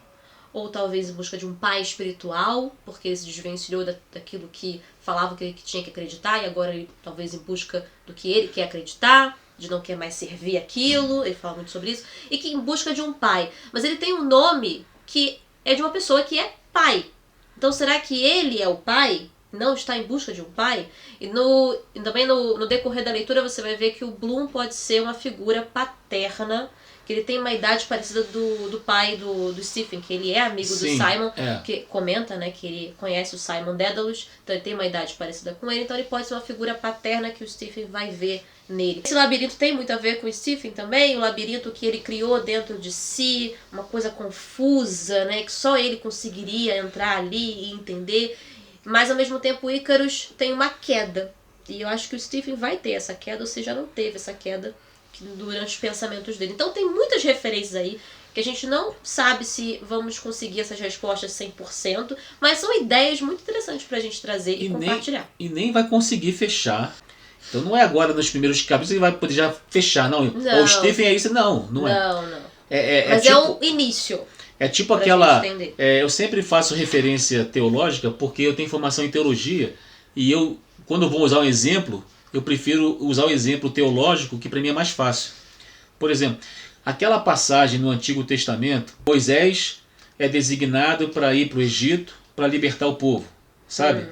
ou talvez em busca de um pai espiritual, porque ele se desvencilhou daquilo que falava que ele tinha que acreditar, e agora ele talvez em busca do que ele quer acreditar, de não quer mais servir aquilo, ele fala muito sobre isso, e que em busca de um pai. Mas ele tem um nome que é de uma pessoa que é pai. Então será que ele é o pai? Não está em busca de um pai? E também no decorrer da leitura você vai ver que o Bloom pode ser uma figura paterna, que ele tem uma idade parecida do pai do Stephen, que ele é amigo do Simon, que comenta, né, que ele conhece o Simon Dédalus, então ele tem uma idade parecida com ele, então ele pode ser uma figura paterna que o Stephen vai ver nele. Esse labirinto tem muito a ver com o Stephen também, o labirinto que ele criou dentro de si, uma coisa confusa, né, que só ele conseguiria entrar ali e entender. Mas ao mesmo tempo o Icarus tem uma queda. E eu acho que o Stephen vai ter essa queda, ou seja, não teve essa queda durante os pensamentos dele. Então tem muitas referências aí que a gente não sabe se vamos conseguir essas respostas 100%, mas são ideias muito interessantes pra gente trazer e compartilhar. Nem vai conseguir fechar. Então não é agora nos primeiros capítulos que ele vai poder já fechar. Não. O Stephen é isso. Não é. Não. Mas tipo, é um início. É tipo aquela... eu sempre faço referência teológica porque eu tenho formação em teologia e quando eu vou usar um exemplo, eu prefiro usar o exemplo teológico, que para mim é mais fácil. Por exemplo, aquela passagem no Antigo Testamento, Moisés é designado para ir para o Egito para libertar o povo, sabe?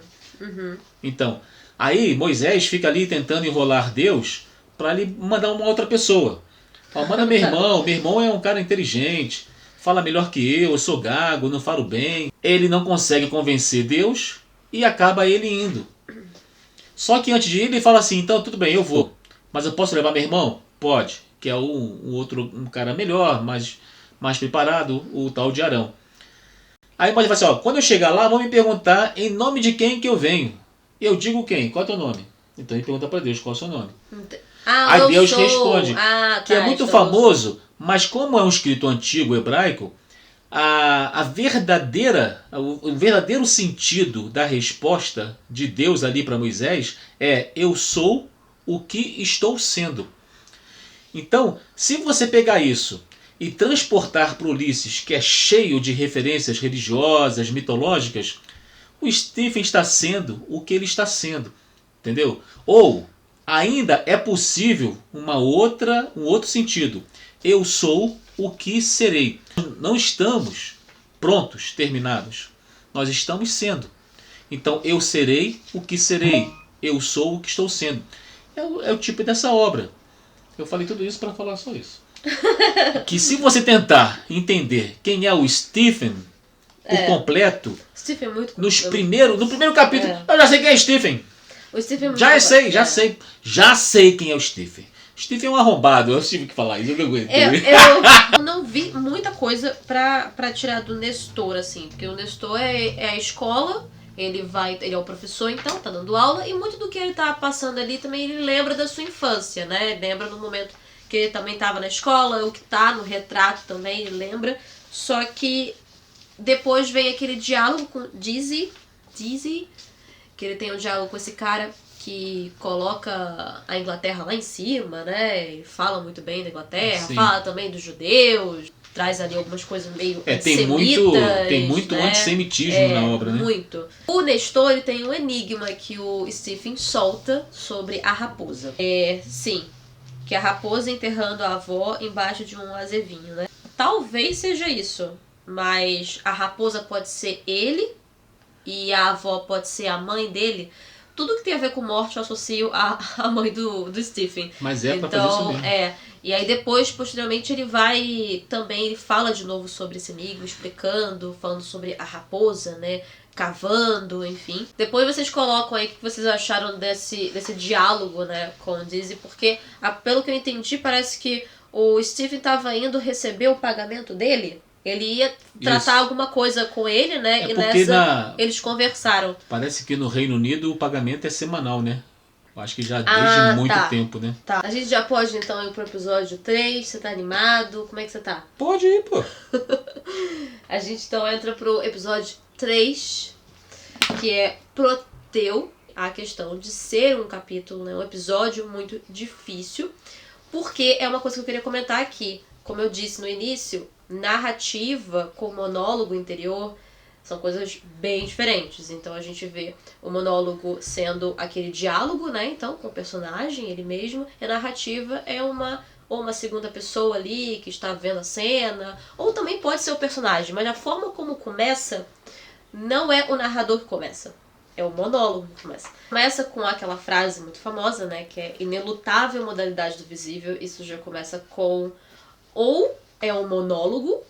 Então, aí Moisés fica ali tentando enrolar Deus para lhe mandar uma outra pessoa. Manda meu irmão é um cara inteligente, fala melhor que eu sou gago, não falo bem. Ele não consegue convencer Deus e acaba ele indo. Só que antes de ir, ele fala assim, então tudo bem, eu vou. Mas eu posso levar meu irmão? Pode. Que é um cara melhor, mais preparado, o tal de Arão. Aí pode falar assim, quando eu chegar lá, vão me perguntar em nome de quem que eu venho. Eu digo quem? Qual é o teu nome? Então ele pergunta para Deus, qual é o seu nome? Aí Deus responde, que é muito famoso, mas como é um escrito antigo hebraico, o verdadeiro sentido da resposta de Deus ali para Moisés é: eu sou o que estou sendo. Então, se você pegar isso e transportar para Ulisses, que é cheio de referências religiosas, mitológicas, o Stephen está sendo o que ele está sendo, entendeu? Ou ainda é possível um outro sentido: eu sou o que serei. Não estamos prontos, terminados. Nós estamos sendo. Então eu serei o que serei. Eu sou o que estou sendo. É o tipo dessa obra. Eu falei tudo isso para falar só isso. Que se você tentar entender quem é o Stephen por completo, Stephen é muito no primeiro capítulo, eu já sei quem é Stephen. O Stephen é muito Já sei quem é o Stephen. Stephen é um arrombado, eu tive que falar isso, eu não aguento. Eu não vi muita coisa pra tirar do Nestor, assim, porque o Nestor é a escola, ele é o professor, então, tá dando aula, e muito do que ele tá passando ali também ele lembra da sua infância, né? Lembra no momento que ele também tava na escola, o que tá no retrato também, ele lembra. Só que depois vem aquele diálogo com Dizzy, que ele tem um diálogo com esse cara que coloca a Inglaterra lá em cima, né? E fala muito bem da Inglaterra, fala também dos judeus, traz ali algumas coisas meio antissemitas. Tem muito antissemitismo na obra, né? Muito. O Nestor ele tem um enigma que o Stephen solta sobre a raposa. Sim, que a raposa enterrando a avó embaixo de um azevinho, né? Talvez seja isso, mas a raposa pode ser ele e a avó pode ser a mãe dele. Tudo que tem a ver com morte eu associo à mãe do Stephen. Mas pra fazer isso mesmo. E aí depois, posteriormente, ele fala de novo sobre esse enigma, falando sobre a raposa, né? Cavando, enfim. Depois vocês colocam aí o que vocês acharam desse diálogo, né, com o Dizzy, porque, pelo que eu entendi, parece que o Stephen estava indo receber o pagamento dele. Ele ia tratar alguma coisa com ele, né? E nessa eles conversaram. Parece que no Reino Unido o pagamento é semanal, né? Eu acho que já desde muito tempo, né? Tá. A gente já pode então ir pro episódio 3. Você tá animado? Como é que você tá? Pode ir, pô. A gente então entra pro episódio 3, que é Proteu. A questão de ser um capítulo, né? Um episódio muito difícil. Porque é uma coisa que eu queria comentar aqui. Como eu disse no início, narrativa com monólogo interior são coisas bem diferentes. Então a gente vê o monólogo sendo aquele diálogo, né? Então, com o personagem, ele mesmo. E a narrativa é ou uma segunda pessoa ali que está vendo a cena, ou também pode ser o personagem, mas a forma como começa não é o narrador que começa. É o monólogo que começa. Começa com aquela frase muito famosa, né? Que é inelutável modalidade do visível. Isso já começa com ou é um monólogo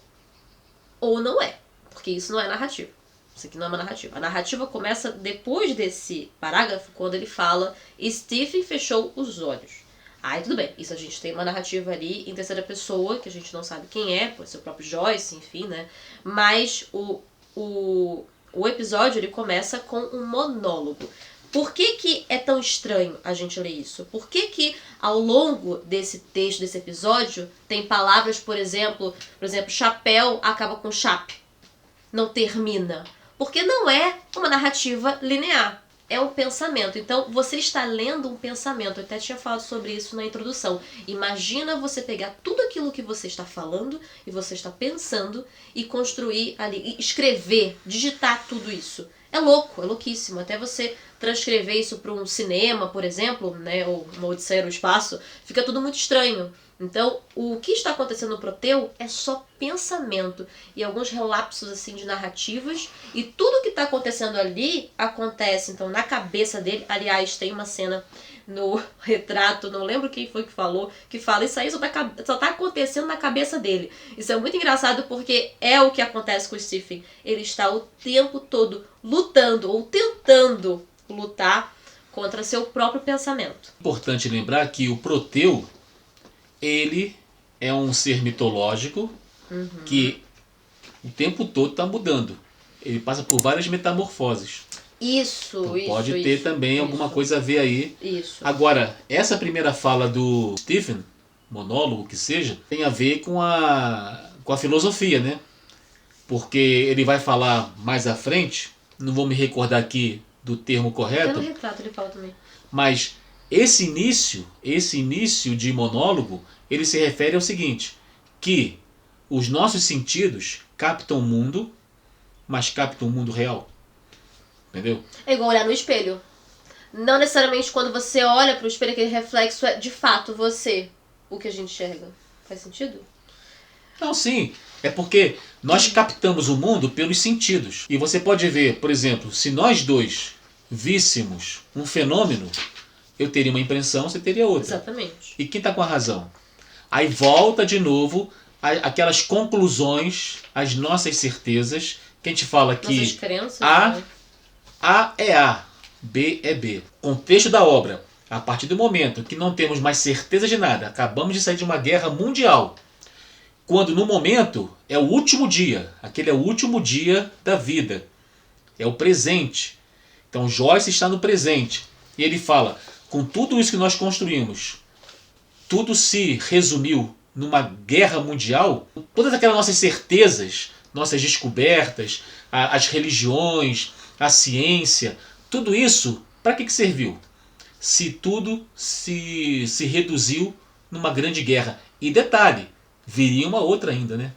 ou não é. Porque isso não é narrativa. Isso aqui não é uma narrativa. A narrativa começa depois desse parágrafo, quando ele fala Stephen fechou os olhos. Aí tudo bem, isso a gente tem uma narrativa ali em terceira pessoa, que a gente não sabe quem é, pode ser o próprio Joyce, enfim, né? Mas o episódio ele começa com um monólogo. Por que é tão estranho a gente ler isso? Por que ao longo desse texto, desse episódio, tem palavras, por exemplo, chapéu acaba com chape, não termina? Porque não é uma narrativa linear, é um pensamento. Então, você está lendo um pensamento. Eu até tinha falado sobre isso na introdução. Imagina você pegar tudo aquilo que você está falando e você está pensando e construir ali, e escrever, digitar tudo isso. É louco, é louquíssimo. Até você transcrever isso para um cinema, por exemplo, né, ou uma Odisseia no espaço, fica tudo muito estranho. Então, o que está acontecendo no Proteu é só pensamento e alguns relapsos assim de narrativas, e tudo que está acontecendo ali acontece então na cabeça dele. Aliás, tem uma cena no retrato, não lembro quem foi que falou, que fala isso aí só tá acontecendo na cabeça dele. Isso é muito engraçado porque é o que acontece com o Stephen. Ele está o tempo todo lutando ou tentando lutar contra seu próprio pensamento. Importante lembrar que o Proteu, ele é um ser mitológico que o tempo todo está mudando. Ele passa por várias metamorfoses. Então pode ter também alguma coisa a ver aí. Isso. Agora, essa primeira fala do Stephen, monólogo que seja, tem a ver com a filosofia, né? Porque ele vai falar mais à frente, não vou me recordar aqui do termo correto. Até no retrato ele fala também. Mas esse início de monólogo, ele se refere ao seguinte, que os nossos sentidos captam o mundo, mas captam o mundo real. Entendeu? É igual olhar no espelho. Não necessariamente quando você olha pro espelho, aquele reflexo é de fato você, o que a gente enxerga. Faz sentido? Não, sim. É porque nós captamos o mundo pelos sentidos. E você pode ver, por exemplo, se nós dois víssemos um fenômeno, eu teria uma impressão, você teria outra. Exatamente. E quem está com a razão? Aí volta de novo aquelas conclusões, as nossas certezas, que a gente fala que nossas crenças, A é A, B é B. Contexto da obra. A partir do momento que não temos mais certeza de nada, acabamos de sair de uma guerra mundial, quando no momento é o último dia, aquele é o último dia da vida, é o presente. Então Joyce está no presente e ele fala, com tudo isso que nós construímos, tudo se resumiu numa guerra mundial, todas aquelas nossas certezas, nossas descobertas, as religiões, a ciência, tudo isso, para que serviu? Se tudo se reduziu numa grande guerra. E detalhe, viria uma outra ainda, né?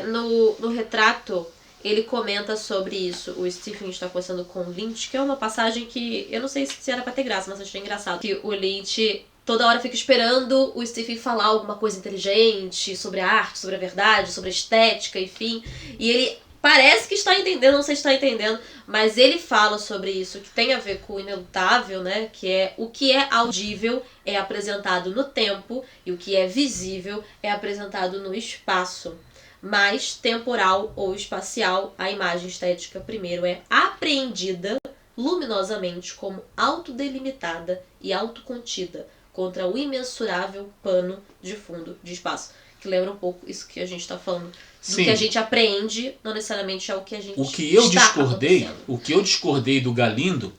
No retrato, ele comenta sobre isso. O Stephen está conversando com o Lynch, que é uma passagem que eu não sei se era para ter graça, mas achei engraçado. Que o Lynch toda hora fica esperando o Stephen falar alguma coisa inteligente sobre a arte, sobre a verdade, sobre a estética, enfim. E ele parece que está entendendo, não sei se está entendendo, mas ele fala sobre isso, que tem a ver com o inelutável, né? Que é o que é audível é apresentado no tempo e o que é visível é apresentado no espaço. Mas temporal ou espacial, a imagem estética primeiro é apreendida luminosamente como autodelimitada e autocontida contra o imensurável pano de fundo de espaço. que lembra um pouco isso que a gente está falando. Do Sim. que a gente aprende, não necessariamente é o que a gente O que eu está discordei, acontecendo. o que eu discordei do Galindo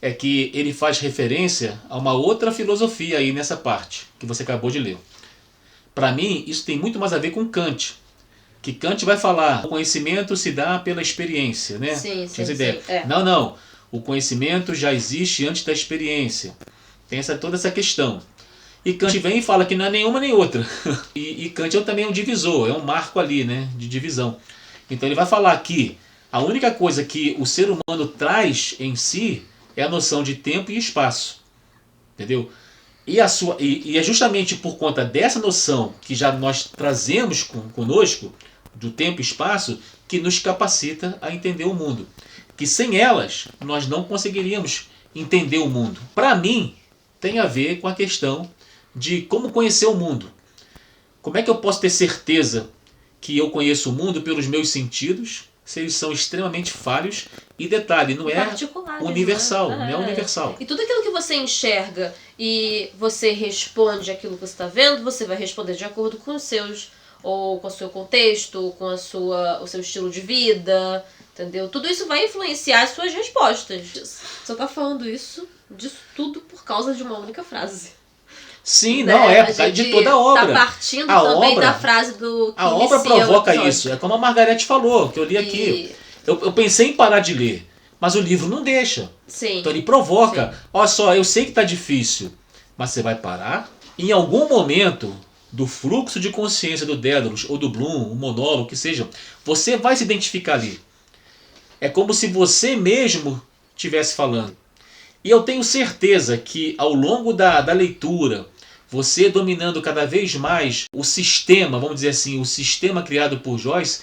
é que ele faz referência a uma outra filosofia aí nessa parte que você acabou de ler. Para mim, isso tem muito mais a ver com Kant. Que Kant vai falar, o conhecimento se dá pela experiência, né? Sim, Tinha essa sim, ideia. sim, é. Não. O conhecimento já existe antes da experiência. Tem toda essa questão. E Kant vem e fala que não é nenhuma nem outra. E Kant também é um divisor, é um marco ali, né, de divisão. Então ele vai falar que a única coisa que o ser humano traz em si é a noção de tempo e espaço. Entendeu? E é justamente por conta dessa noção que já nós trazemos conosco, do tempo e espaço, que nos capacita a entender o mundo. Que sem elas, nós não conseguiríamos entender o mundo. Para mim, tem a ver com a questão de como conhecer o mundo. Como é que eu posso ter certeza que eu conheço o mundo pelos meus sentidos, se eles são extremamente falhos? E detalhe, não é universal, né? não é universal. E tudo aquilo que você enxerga e você responde aquilo que você está vendo, você vai responder de acordo com os seus, ou com o seu contexto, com o seu estilo de vida, entendeu? Tudo isso vai influenciar as suas respostas. Você tá falando disso tudo por causa de uma única frase. Sim, não, é por causa de toda a obra. Tá partindo também da frase do que a obra provoca o isso. É como a Margarete falou, que eu li aqui. Eu pensei em parar de ler, mas o livro não deixa. Sim. Então ele provoca. Olha só, eu sei que tá difícil, mas você vai parar? Em algum momento do fluxo de consciência do Dédalus ou do Bloom, o monólogo, que seja, você vai se identificar ali. É como se você mesmo estivesse falando. E eu tenho certeza que ao longo da leitura, você dominando cada vez mais o sistema, vamos dizer assim, o sistema criado por Joyce,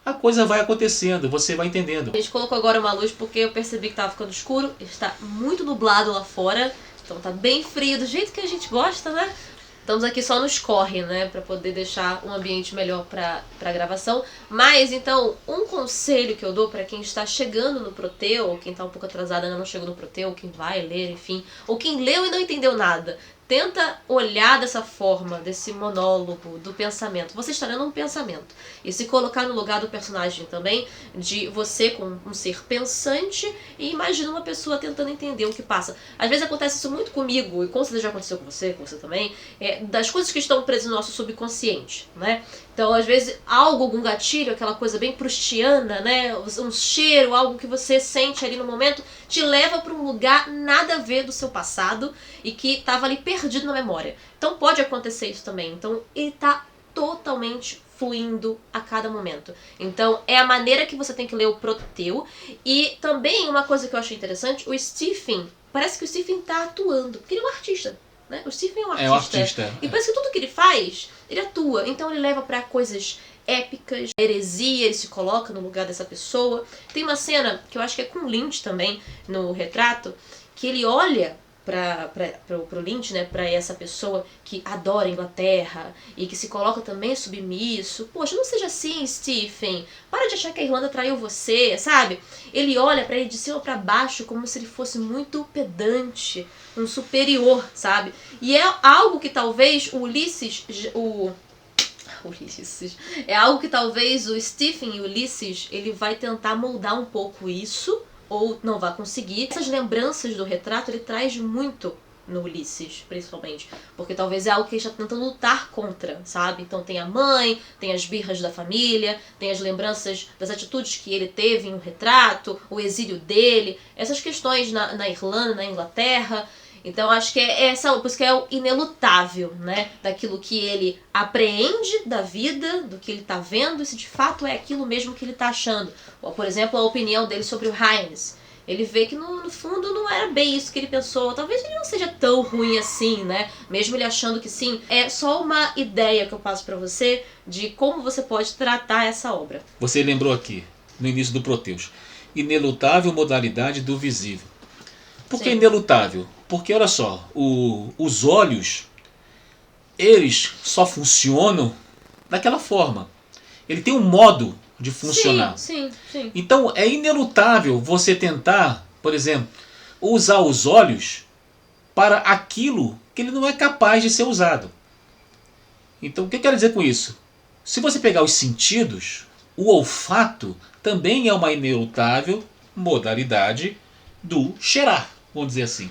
a coisa vai acontecendo, você vai entendendo. A gente colocou agora uma luz porque eu percebi que estava ficando escuro, está muito nublado lá fora, então tá bem frio, do jeito que a gente gosta, né? Estamos aqui só nos corre, né, para poder deixar um ambiente melhor para gravação. Mas, então, um conselho que eu dou para quem está chegando no Proteu, ou quem está um pouco atrasado ainda não chegou no Proteu, ou quem vai ler, enfim, ou quem leu e não entendeu nada. Tenta olhar dessa forma, desse monólogo, do pensamento. Você está lendo um pensamento. E se colocar no lugar do personagem também, de você como um ser pensante e imagina uma pessoa tentando entender o que passa. Às vezes acontece isso muito comigo, e com certeza já aconteceu com você também, das coisas que estão presas no nosso subconsciente, né? Então, às vezes, algum gatilho, aquela coisa bem prustiana, né? Um cheiro, algo que você sente ali no momento, te leva para um lugar nada a ver do seu passado e que estava ali perdido na memória. Então, pode acontecer isso também. Então, ele está totalmente fluindo a cada momento. Então, é a maneira que você tem que ler o Proteu. E também, uma coisa que eu achei interessante, o Stephen, parece que o Stephen está atuando, porque ele é um artista. Né? O Stephen é um artista. É um artista. E parece que tudo que ele faz, ele atua. Então ele leva pra coisas épicas, heresia, ele se coloca no lugar dessa pessoa. Tem uma cena que eu acho que é com o Lynch também, no retrato, que ele olha pro Lynch, né, pra essa pessoa que adora a Inglaterra e que se coloca também submisso. Poxa, não seja assim, Stephen. Para de achar que a Irlanda traiu você, sabe? Ele olha pra ele de cima pra baixo como se ele fosse muito pedante, um superior, sabe? E é algo que talvez o Ulisses... É algo que talvez o Stephen e o Ulisses, ele vai tentar moldar um pouco isso, ou não vai conseguir. Essas lembranças do retrato ele traz muito no Ulisses, principalmente. Porque talvez é algo que ele está tentando lutar contra, sabe? Então tem a mãe, tem as birras da família, tem as lembranças das atitudes que ele teve em um retrato, o exílio dele, essas questões na Irlanda, na Inglaterra. Então acho que por isso que é o inelutável, né? Daquilo que ele apreende da vida, do que ele tá vendo, e se de fato é aquilo mesmo que ele tá achando. Ou, por exemplo, a opinião dele sobre o Heinz. Ele vê que no fundo não era bem isso que ele pensou. Talvez ele não seja tão ruim assim, né? Mesmo ele achando que sim. É só uma ideia que eu passo pra você de como você pode tratar essa obra. Você lembrou aqui, no início do Proteus, inelutável modalidade do visível. Por que inelutável? Porque, olha só, os olhos, eles só funcionam daquela forma. Ele tem um modo de funcionar. Sim. Então, é inelutável você tentar, por exemplo, usar os olhos para aquilo que ele não é capaz de ser usado. Então o que eu quero dizer com isso? Se você pegar os sentidos, o olfato também é uma inelutável modalidade do cheirar, vamos dizer assim.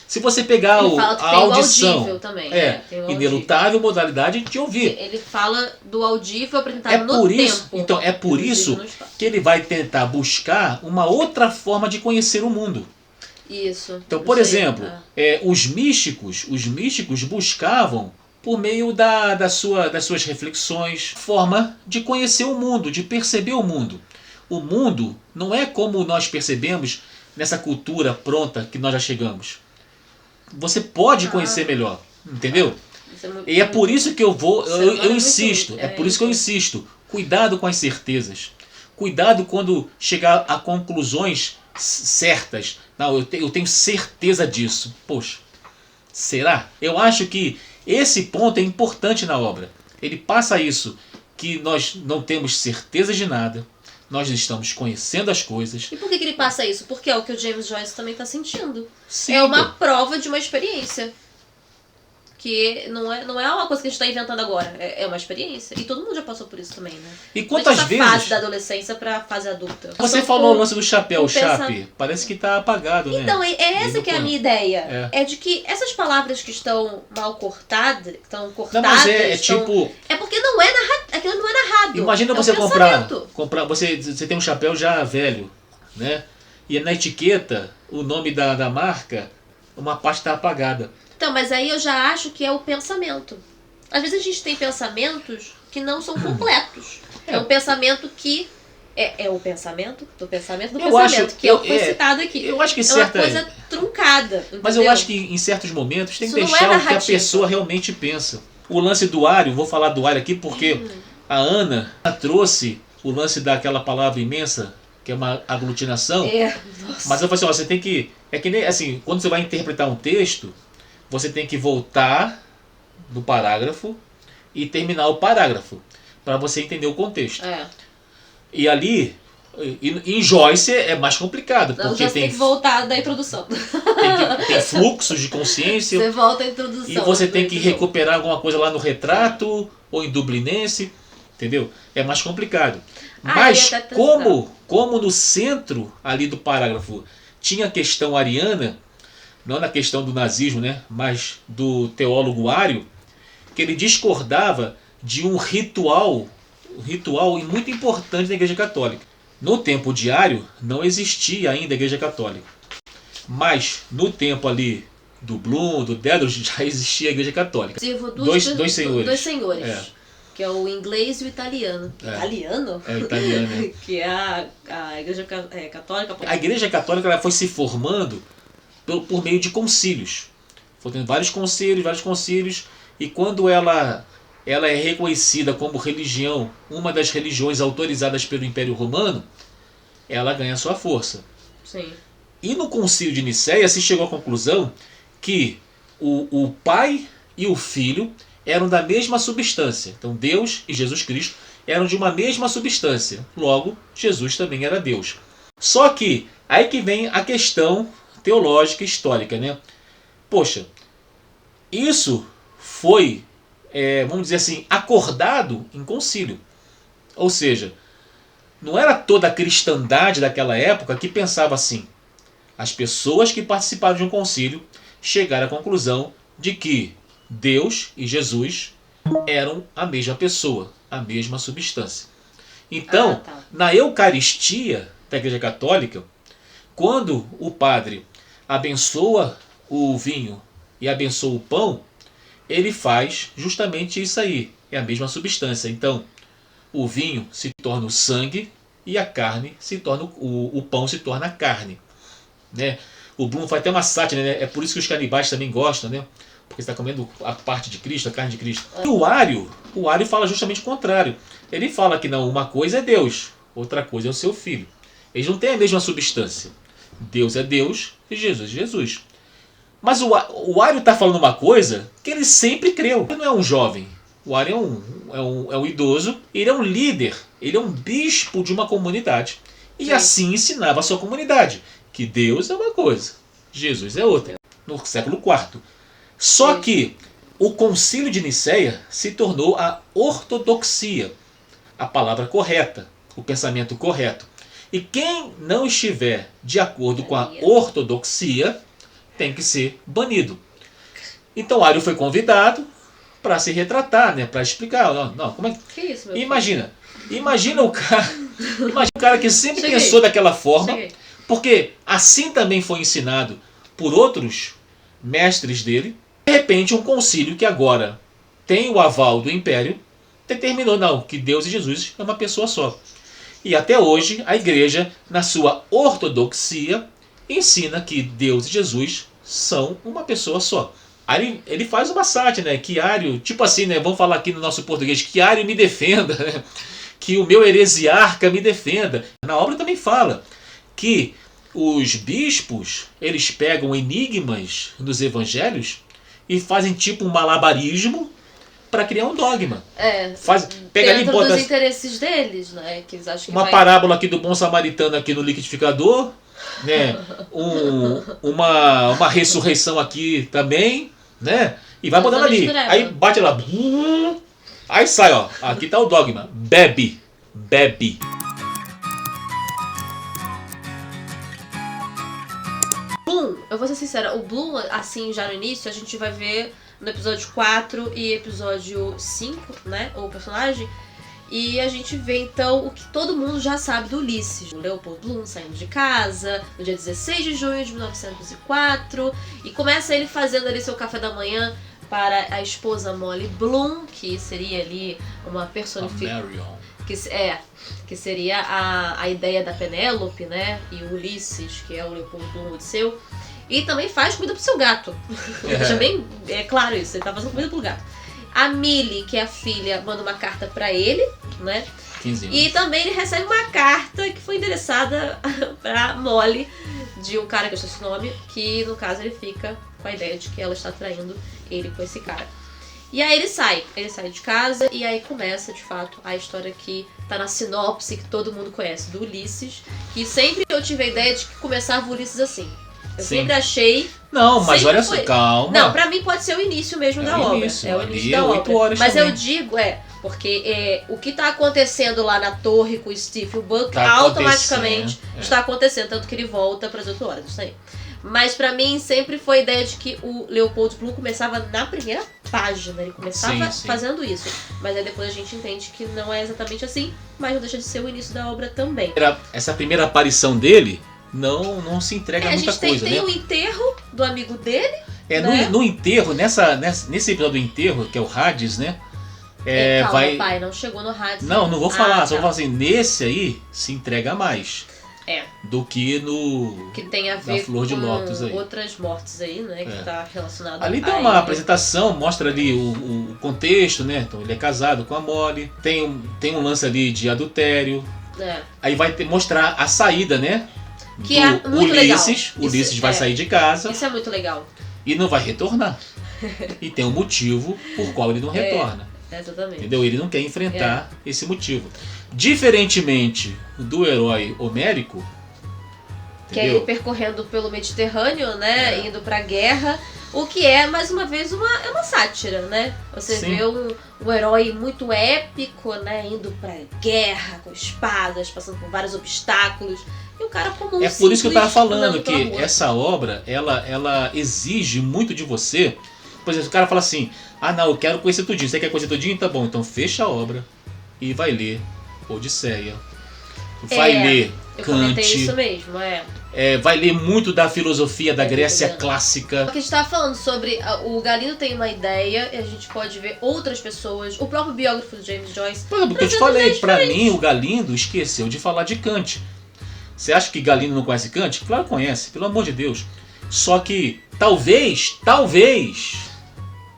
Se você pegar Ele fala que a tem o audição, audível também. Tem o inelutável modalidade de ouvir. Ele fala do audível apresentado no por isso, tempo. então é por isso que ele vai tentar buscar uma outra forma de conhecer o mundo. Isso. Então, por exemplo, os místicos buscavam, por meio das suas reflexões, forma de conhecer o mundo, de perceber o mundo. O mundo não é como nós percebemos nessa cultura pronta que nós já chegamos. Você pode conhecer melhor, entendeu? E é por isso que eu insisto, por isso que eu insisto, cuidado com as certezas. Cuidado quando chegar a conclusões certas. Não, eu tenho certeza disso. Poxa, será? Eu acho que esse ponto é importante na obra. Ele passa isso, que nós não temos certeza de nada. Nós estamos conhecendo as coisas. E por que ele passa isso? Porque é o que o James Joyce também está sentindo. Sim, é uma prova de uma experiência. Que não é uma coisa que a gente está inventando agora. É uma experiência. E todo mundo já passou por isso também, né? E quantas vezes... fase da adolescência para a fase adulta. Você falou o lance do chapéu, Chape. Parece que está apagado, né? Então, essa que é a minha ideia. É de que essas palavras que estão mal cortadas, que estão cortadas... Não, mas tipo... É porque não é narrado. Aquilo não é narrado. Imagina você comprar... Você tem um chapéu já velho, né? E na etiqueta, o nome da marca, uma parte está apagada. Então, mas aí eu já acho que é o pensamento. Às vezes a gente tem pensamentos que não são completos. É um pensamento que... É o pensamento do pensamento do pensamento, que foi citado aqui. Eu acho que é uma coisa truncada, entendeu? Mas eu acho que em certos momentos tem que deixar o que a pessoa realmente pensa. O lance do Ario, vou falar do Ario aqui porque a Ana trouxe o lance daquela palavra imensa, que é uma aglutinação. Mas eu falei assim, você tem que... É que nem assim, quando você vai interpretar um texto, você tem que voltar no parágrafo e terminar o parágrafo, para você entender o contexto. E ali, em Joyce é mais complicado, porque tem que voltar da introdução. Tem fluxos de consciência. Você volta à introdução. E você tem que recuperar alguma coisa lá no retrato, ou em Dublinense, entendeu? É mais complicado. Mas como no centro ali do parágrafo tinha a questão ariana, não na questão do nazismo, né, mas do teólogo Ario, que ele discordava de um ritual muito importante da Igreja Católica. No tempo de Ario não existia ainda a Igreja Católica, mas no tempo ali do Bloom, do Dedros, já existia a Igreja Católica. Dois senhores. Dois senhores. Que é o inglês e o italiano. Italiano? Italiano. Que é a Igreja Católica. A Igreja Católica ela foi se formando por meio de concílios. Foi tendo vários concílios, e quando ela é reconhecida como religião, uma das religiões autorizadas pelo Império Romano, ela ganha sua força. Sim. E no concílio de Nicéia se chegou à conclusão que o Pai e o Filho eram da mesma substância. Então Deus e Jesus Cristo eram de uma mesma substância. Logo, Jesus também era Deus. Só que, aí que vem a questão teológica e histórica, né? Poxa, isso foi, vamos dizer assim, acordado em concílio. Ou seja, não era toda a cristandade daquela época que pensava assim. As pessoas que participaram de um concílio chegaram à conclusão de que Deus e Jesus eram a mesma pessoa, a mesma substância. Então, na Eucaristia da Igreja Católica, quando o padre abençoa o vinho e abençoa o pão, ele faz justamente isso aí. É a mesma substância. Então, o vinho se torna o sangue e a carne se torna o pão se torna a carne, né? O Bloom faz até uma sátira, né? É por isso que os canibais também gostam, né? Porque você está comendo a parte de Cristo, a carne de Cristo. E o Ario fala justamente o contrário. Ele fala que não, uma coisa é Deus, outra coisa é o seu Filho. Eles não têm a mesma substância. Deus é Deus e Jesus é Jesus. Mas o Ario está falando uma coisa que ele sempre creu. Ele não é um jovem. O Ario é um idoso, ele é um líder, ele é um bispo de uma comunidade. E assim ensinava a sua comunidade que Deus é uma coisa, Jesus é outra. No século IV. Só que o Concílio de Nicéia se tornou a ortodoxia, a palavra correta, o pensamento correto. E quem não estiver de acordo com a ortodoxia tem que ser banido. Então Ário foi convidado para se retratar, né, para explicar. Não, como é que isso, meu Imagina o cara que sempre pensou daquela forma, porque assim também foi ensinado por outros mestres dele. De repente, um concílio que agora tem o aval do Império determinou não, que Deus e Jesus é uma pessoa só. E até hoje a igreja, na sua ortodoxia, ensina que Deus e Jesus são uma pessoa só. Aí ele faz uma sátira, né? Que Ário, tipo assim, né? Vamos falar aqui no nosso português, que Ário me defenda, né? Que o meu heresiarca me defenda. Na obra também fala que os bispos, eles pegam enigmas dos evangelhos e fazem tipo um malabarismo para criar um dogma. Pega ali e bota dos interesses deles, né? Que eles acham que uma parábola aqui do bom samaritano aqui no liquidificador, né? Uma ressurreição aqui também, né? E vai botando ali. Aí bate lá. Aí sai, ó. Aqui tá o dogma. Bebe. Bloom, eu vou ser sincera, o Bloom, assim, já no início, a gente vai ver no episódio 4 e episódio 5, né, o personagem, e a gente vê, então, o que todo mundo já sabe do Ulisses. O Leopold Bloom saindo de casa no dia 16 de junho de 1904, e começa ele fazendo ali seu café da manhã para a esposa Molly Bloom, que seria ali uma personificação, que seria a ideia da Penélope, né, e o Ulisses, que é o Leopold Bloom Odisseu. E também faz comida pro seu gato. Deixa bem claro isso, ele tá fazendo comida pro gato. A Millie, que é a filha, manda uma carta pra ele, né? 15 anos. E também ele recebe uma carta que foi endereçada pra Molly, de um cara que eu esqueci o nome, que no caso ele fica com a ideia de que ela está traindo ele com esse cara. E aí ele sai de casa e aí começa, de fato, a história que tá na sinopse que todo mundo conhece, do Ulisses. E sempre eu tive a ideia de que começava o Ulisses assim. Eu sempre achei... Não, mas olha só, calma. Não, pra mim pode ser o início mesmo da obra. É o início da obra. 8 horas mas também. eu digo, porque o que tá acontecendo lá na torre com o Steve Buck automaticamente está acontecendo. Tanto que ele volta pras 8 horas, isso aí. Mas pra mim sempre foi a ideia de que o Leopold Bloom começava na primeira página. Ele começava fazendo isso. Mas aí depois a gente entende que não é exatamente assim, mas não deixa de ser o início da obra também. Essa primeira aparição dele não se entrega a muita coisa, né? Tem o enterro do amigo dele. No enterro, nesse episódio do enterro, que é o Hades, né? Calma, pai, não chegou no Hades. Não vou falar, só vou falar assim, nesse aí se entrega mais. Do que no... Que tem a ver na Flor de Lótus aí. Outras mortes aí, né? Que tá relacionado ali tem uma apresentação, mostra ali o contexto, né? Então ele é casado com a Molly. Tem um lance ali de adultério. Aí vai mostrar a saída, né? Que é muito Ulisses. legal. Ulisses vai sair de casa. Isso é muito legal. E não vai retornar. E tem um motivo por qual ele não retorna. Exatamente. Entendeu? Ele não quer enfrentar esse motivo. Diferentemente do herói homérico, que é ele percorrendo pelo Mediterrâneo, né? Indo pra guerra. O que é, mais uma vez, uma sátira, né? Você vê um herói muito épico, né? Indo pra guerra, com espadas, passando por vários obstáculos. E o cara comum. É por isso que eu tava falando que essa obra, ela exige muito de você. Por exemplo, o cara fala assim, não, eu quero conhecer tudinho. Você quer conhecer tudinho? Tá bom, então fecha a obra e vai ler Odisseia. Vai ler Kant. Isso mesmo, vai ler muito da filosofia da Grécia clássica. O que a gente tava falando sobre o Galindo tem uma ideia e a gente pode ver outras pessoas, o próprio biógrafo do James Joyce. Porque eu te falei, pra mim o Galindo esqueceu de falar de Kant. Você acha que Galindo não conhece Kant? Claro que conhece, pelo amor de Deus. Só que talvez,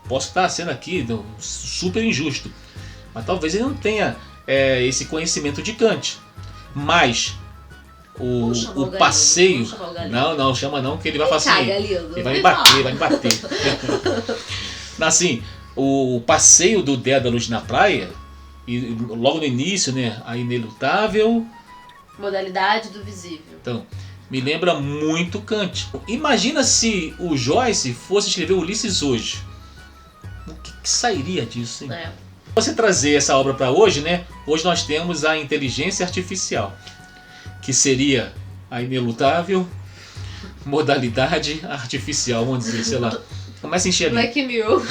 posso estar sendo aqui super injusto, mas talvez ele não tenha esse conhecimento de Kant. Mas o passeio... Não, chama não, que ele vai fazer assim. Ele vai me bater. Assim, o passeio do Dédalus na praia, e logo no início, né, a inelutável... Modalidade do visível. Então, me lembra muito Kant. Imagina se o Joyce fosse escrever Ulisses hoje. que sairia disso, hein? É. Você trazer essa obra para hoje, né? Hoje nós temos a inteligência artificial, que seria a inelutável modalidade artificial, vamos dizer, sei lá. Começa a encher ali. Black Mirror.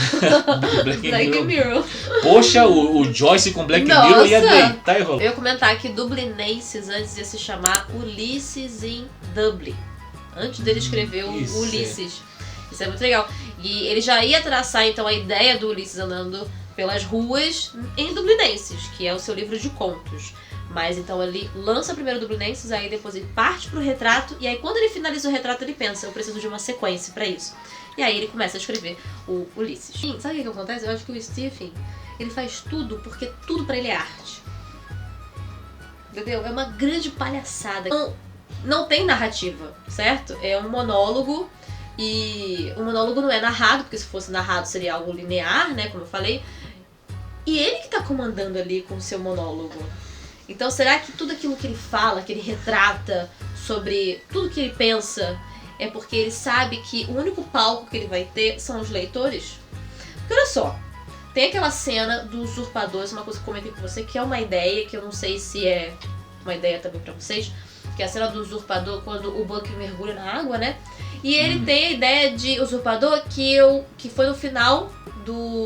Black Mirror. Poxa, o Joyce com Black Mirror ia deitar e rolar. Eu ia comentar que Dublineses antes ia se chamar Ulisses in Dublin. Antes dele escrever o Ulisses. Isso é muito legal. E ele já ia traçar então a ideia do Ulisses andando pelas ruas em Dublinenses, que é o seu livro de contos. Mas então ele lança primeiro Dublinenses, aí depois ele parte pro retrato, e aí quando ele finaliza o retrato ele pensa, eu preciso de uma sequência pra isso. E aí ele começa a escrever o Ulisses. Sim, sabe o que acontece? Eu acho que o Stephen, ele faz tudo porque tudo pra ele é arte. Entendeu? É uma grande palhaçada. Não tem narrativa, certo? É um monólogo, e o monólogo não é narrado, porque se fosse narrado seria algo linear, né, como eu falei. E ele que tá comandando ali com o seu monólogo. Então será que tudo aquilo que ele fala, que ele retrata sobre tudo que ele pensa, é porque ele sabe que o único palco que ele vai ter são os leitores? Porque olha só, tem aquela cena do usurpador, isso é uma coisa que eu comentei com você, que é uma ideia, que eu não sei se é uma ideia também pra vocês, que é a cena do usurpador quando o Buck mergulha na água, né? E ele tem a ideia de usurpador que foi no final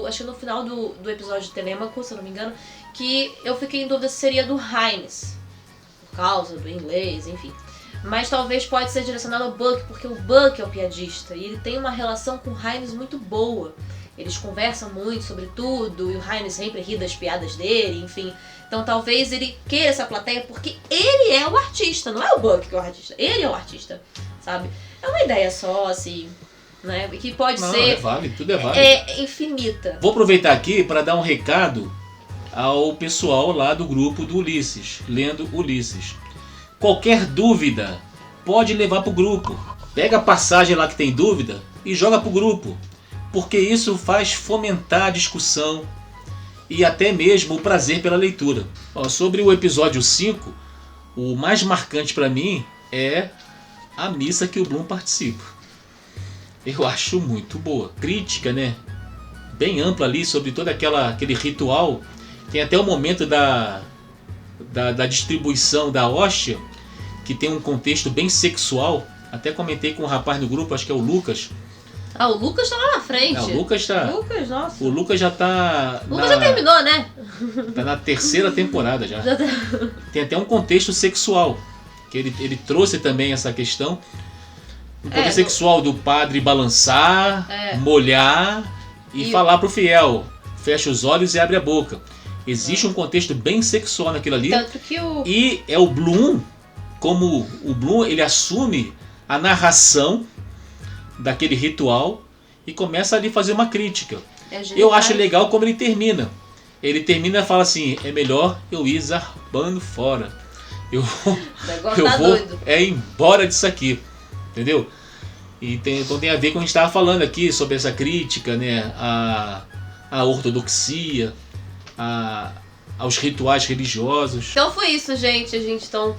acho que no final do episódio de Telêmaco, se eu não me engano, que eu fiquei em dúvida se seria do Hines, por causa do inglês, enfim. Mas talvez pode ser direcionado ao Buck, porque o Buck é o piadista e ele tem uma relação com o Hines muito boa. Eles conversam muito sobre tudo e o Hines sempre ri das piadas dele, enfim. Então talvez ele queira essa plateia porque ele é o artista, não é o Buck que é o artista, ele é o artista, sabe? É uma ideia só, assim, né? Que pode ser... É válido, tudo é válido. É infinita. Vou aproveitar aqui para dar um recado ao pessoal lá do grupo do Ulisses, lendo Ulisses. Qualquer dúvida pode levar para o grupo. Pega a passagem lá que tem dúvida e joga para o grupo, porque isso faz fomentar a discussão e até mesmo o prazer pela leitura. Ó, sobre o episódio 5, o mais marcante para mim é a missa que o Bloom participa. Eu acho muito boa. Crítica, né? Bem ampla ali sobre todo aquele ritual. Tem até o momento da distribuição da hóstia, que tem um contexto bem sexual. Até comentei com um rapaz no grupo, acho que é o Lucas. Ah, o Lucas tá lá na frente. O Lucas tá... Nossa. O Lucas já tá... O Lucas já terminou, né? Tá na 3ª temporada já. Já tá... Tem até um contexto sexual, que ele trouxe também essa questão. O poder sexual do padre balançar, molhar e falar pro fiel, fecha os olhos e abre a boca. Existe um contexto bem sexual naquilo ali. Tanto que E é o Bloom, como o Bloom, ele assume a narração daquele ritual e começa ali a fazer uma crítica. Eu acho legal como ele termina. Ele termina e fala assim, é melhor eu ir zarpando fora. Eu vou embora disso aqui. Entendeu? Então tem a ver com o que a gente estava falando aqui sobre essa crítica, né, à ortodoxia, aos rituais religiosos. Então foi isso, gente. A gente então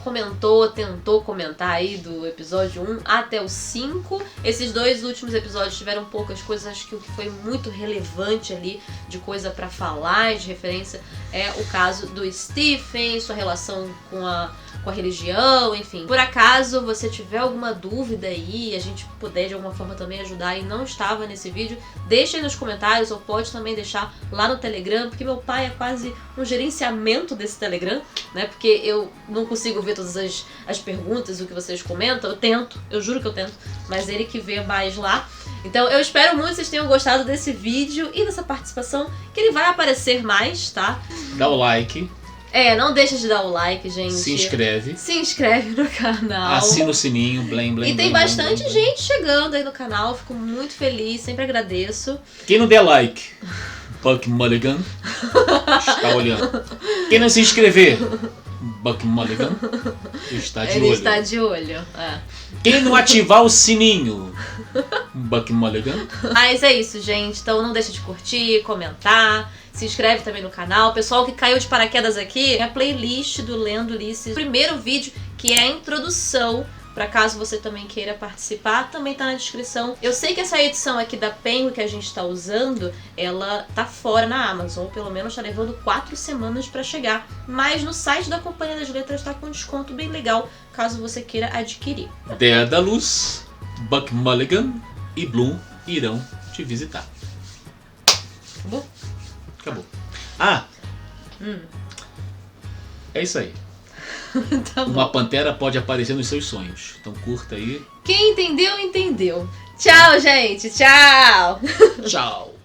tentou comentar aí do episódio 1 até o 5. Esses 2 últimos episódios tiveram poucas coisas, acho que o que foi muito relevante ali de coisa pra falar, de referência, é o caso do Stephen, sua relação com a religião, enfim. Por acaso você tiver alguma dúvida aí, a gente puder de alguma forma também ajudar e não estava nesse vídeo, deixa aí nos comentários, ou pode também deixar lá no Telegram, porque meu pai é quase um gerenciamento desse Telegram, né? Porque eu não consigo ver todas as perguntas, o que vocês comentam. Eu tento, eu juro que eu tento, mas ele que vê mais lá. Então eu espero muito que vocês tenham gostado desse vídeo e dessa participação, que ele vai aparecer mais, tá? Dá o like. Não deixa de dar o like, gente. Se inscreve no canal. Assina o sininho, blém, blém. E tem bastante gente chegando aí no canal, fico muito feliz, sempre agradeço. Quem não der like, Buck Mulligan está olhando. Quem não se inscrever, Buck Mulligan está de olho. Ele está de olho, Quem não ativar o sininho, Buck Mulligan. Mas é isso, gente. Então não deixa de curtir, comentar. Se inscreve também no canal. Pessoal que caiu de paraquedas aqui, é a playlist do Lendo Ulisses. O primeiro vídeo, que é a introdução pra caso você também queira participar, também tá na descrição. Eu sei que essa edição aqui da Penguin que a gente tá usando, ela tá fora na Amazon, ou pelo menos tá levando 4 semanas pra chegar. Mas no site da Companhia das Letras tá com um desconto bem legal, caso você queira adquirir. Dea da Luz, Buck Mulligan e Bloom irão te visitar. Acabou? Acabou. Ah! É isso aí. Tá bom. Uma pantera pode aparecer nos seus sonhos. Então curta aí. Quem entendeu, entendeu. Tchau, gente. Tchau. Tchau.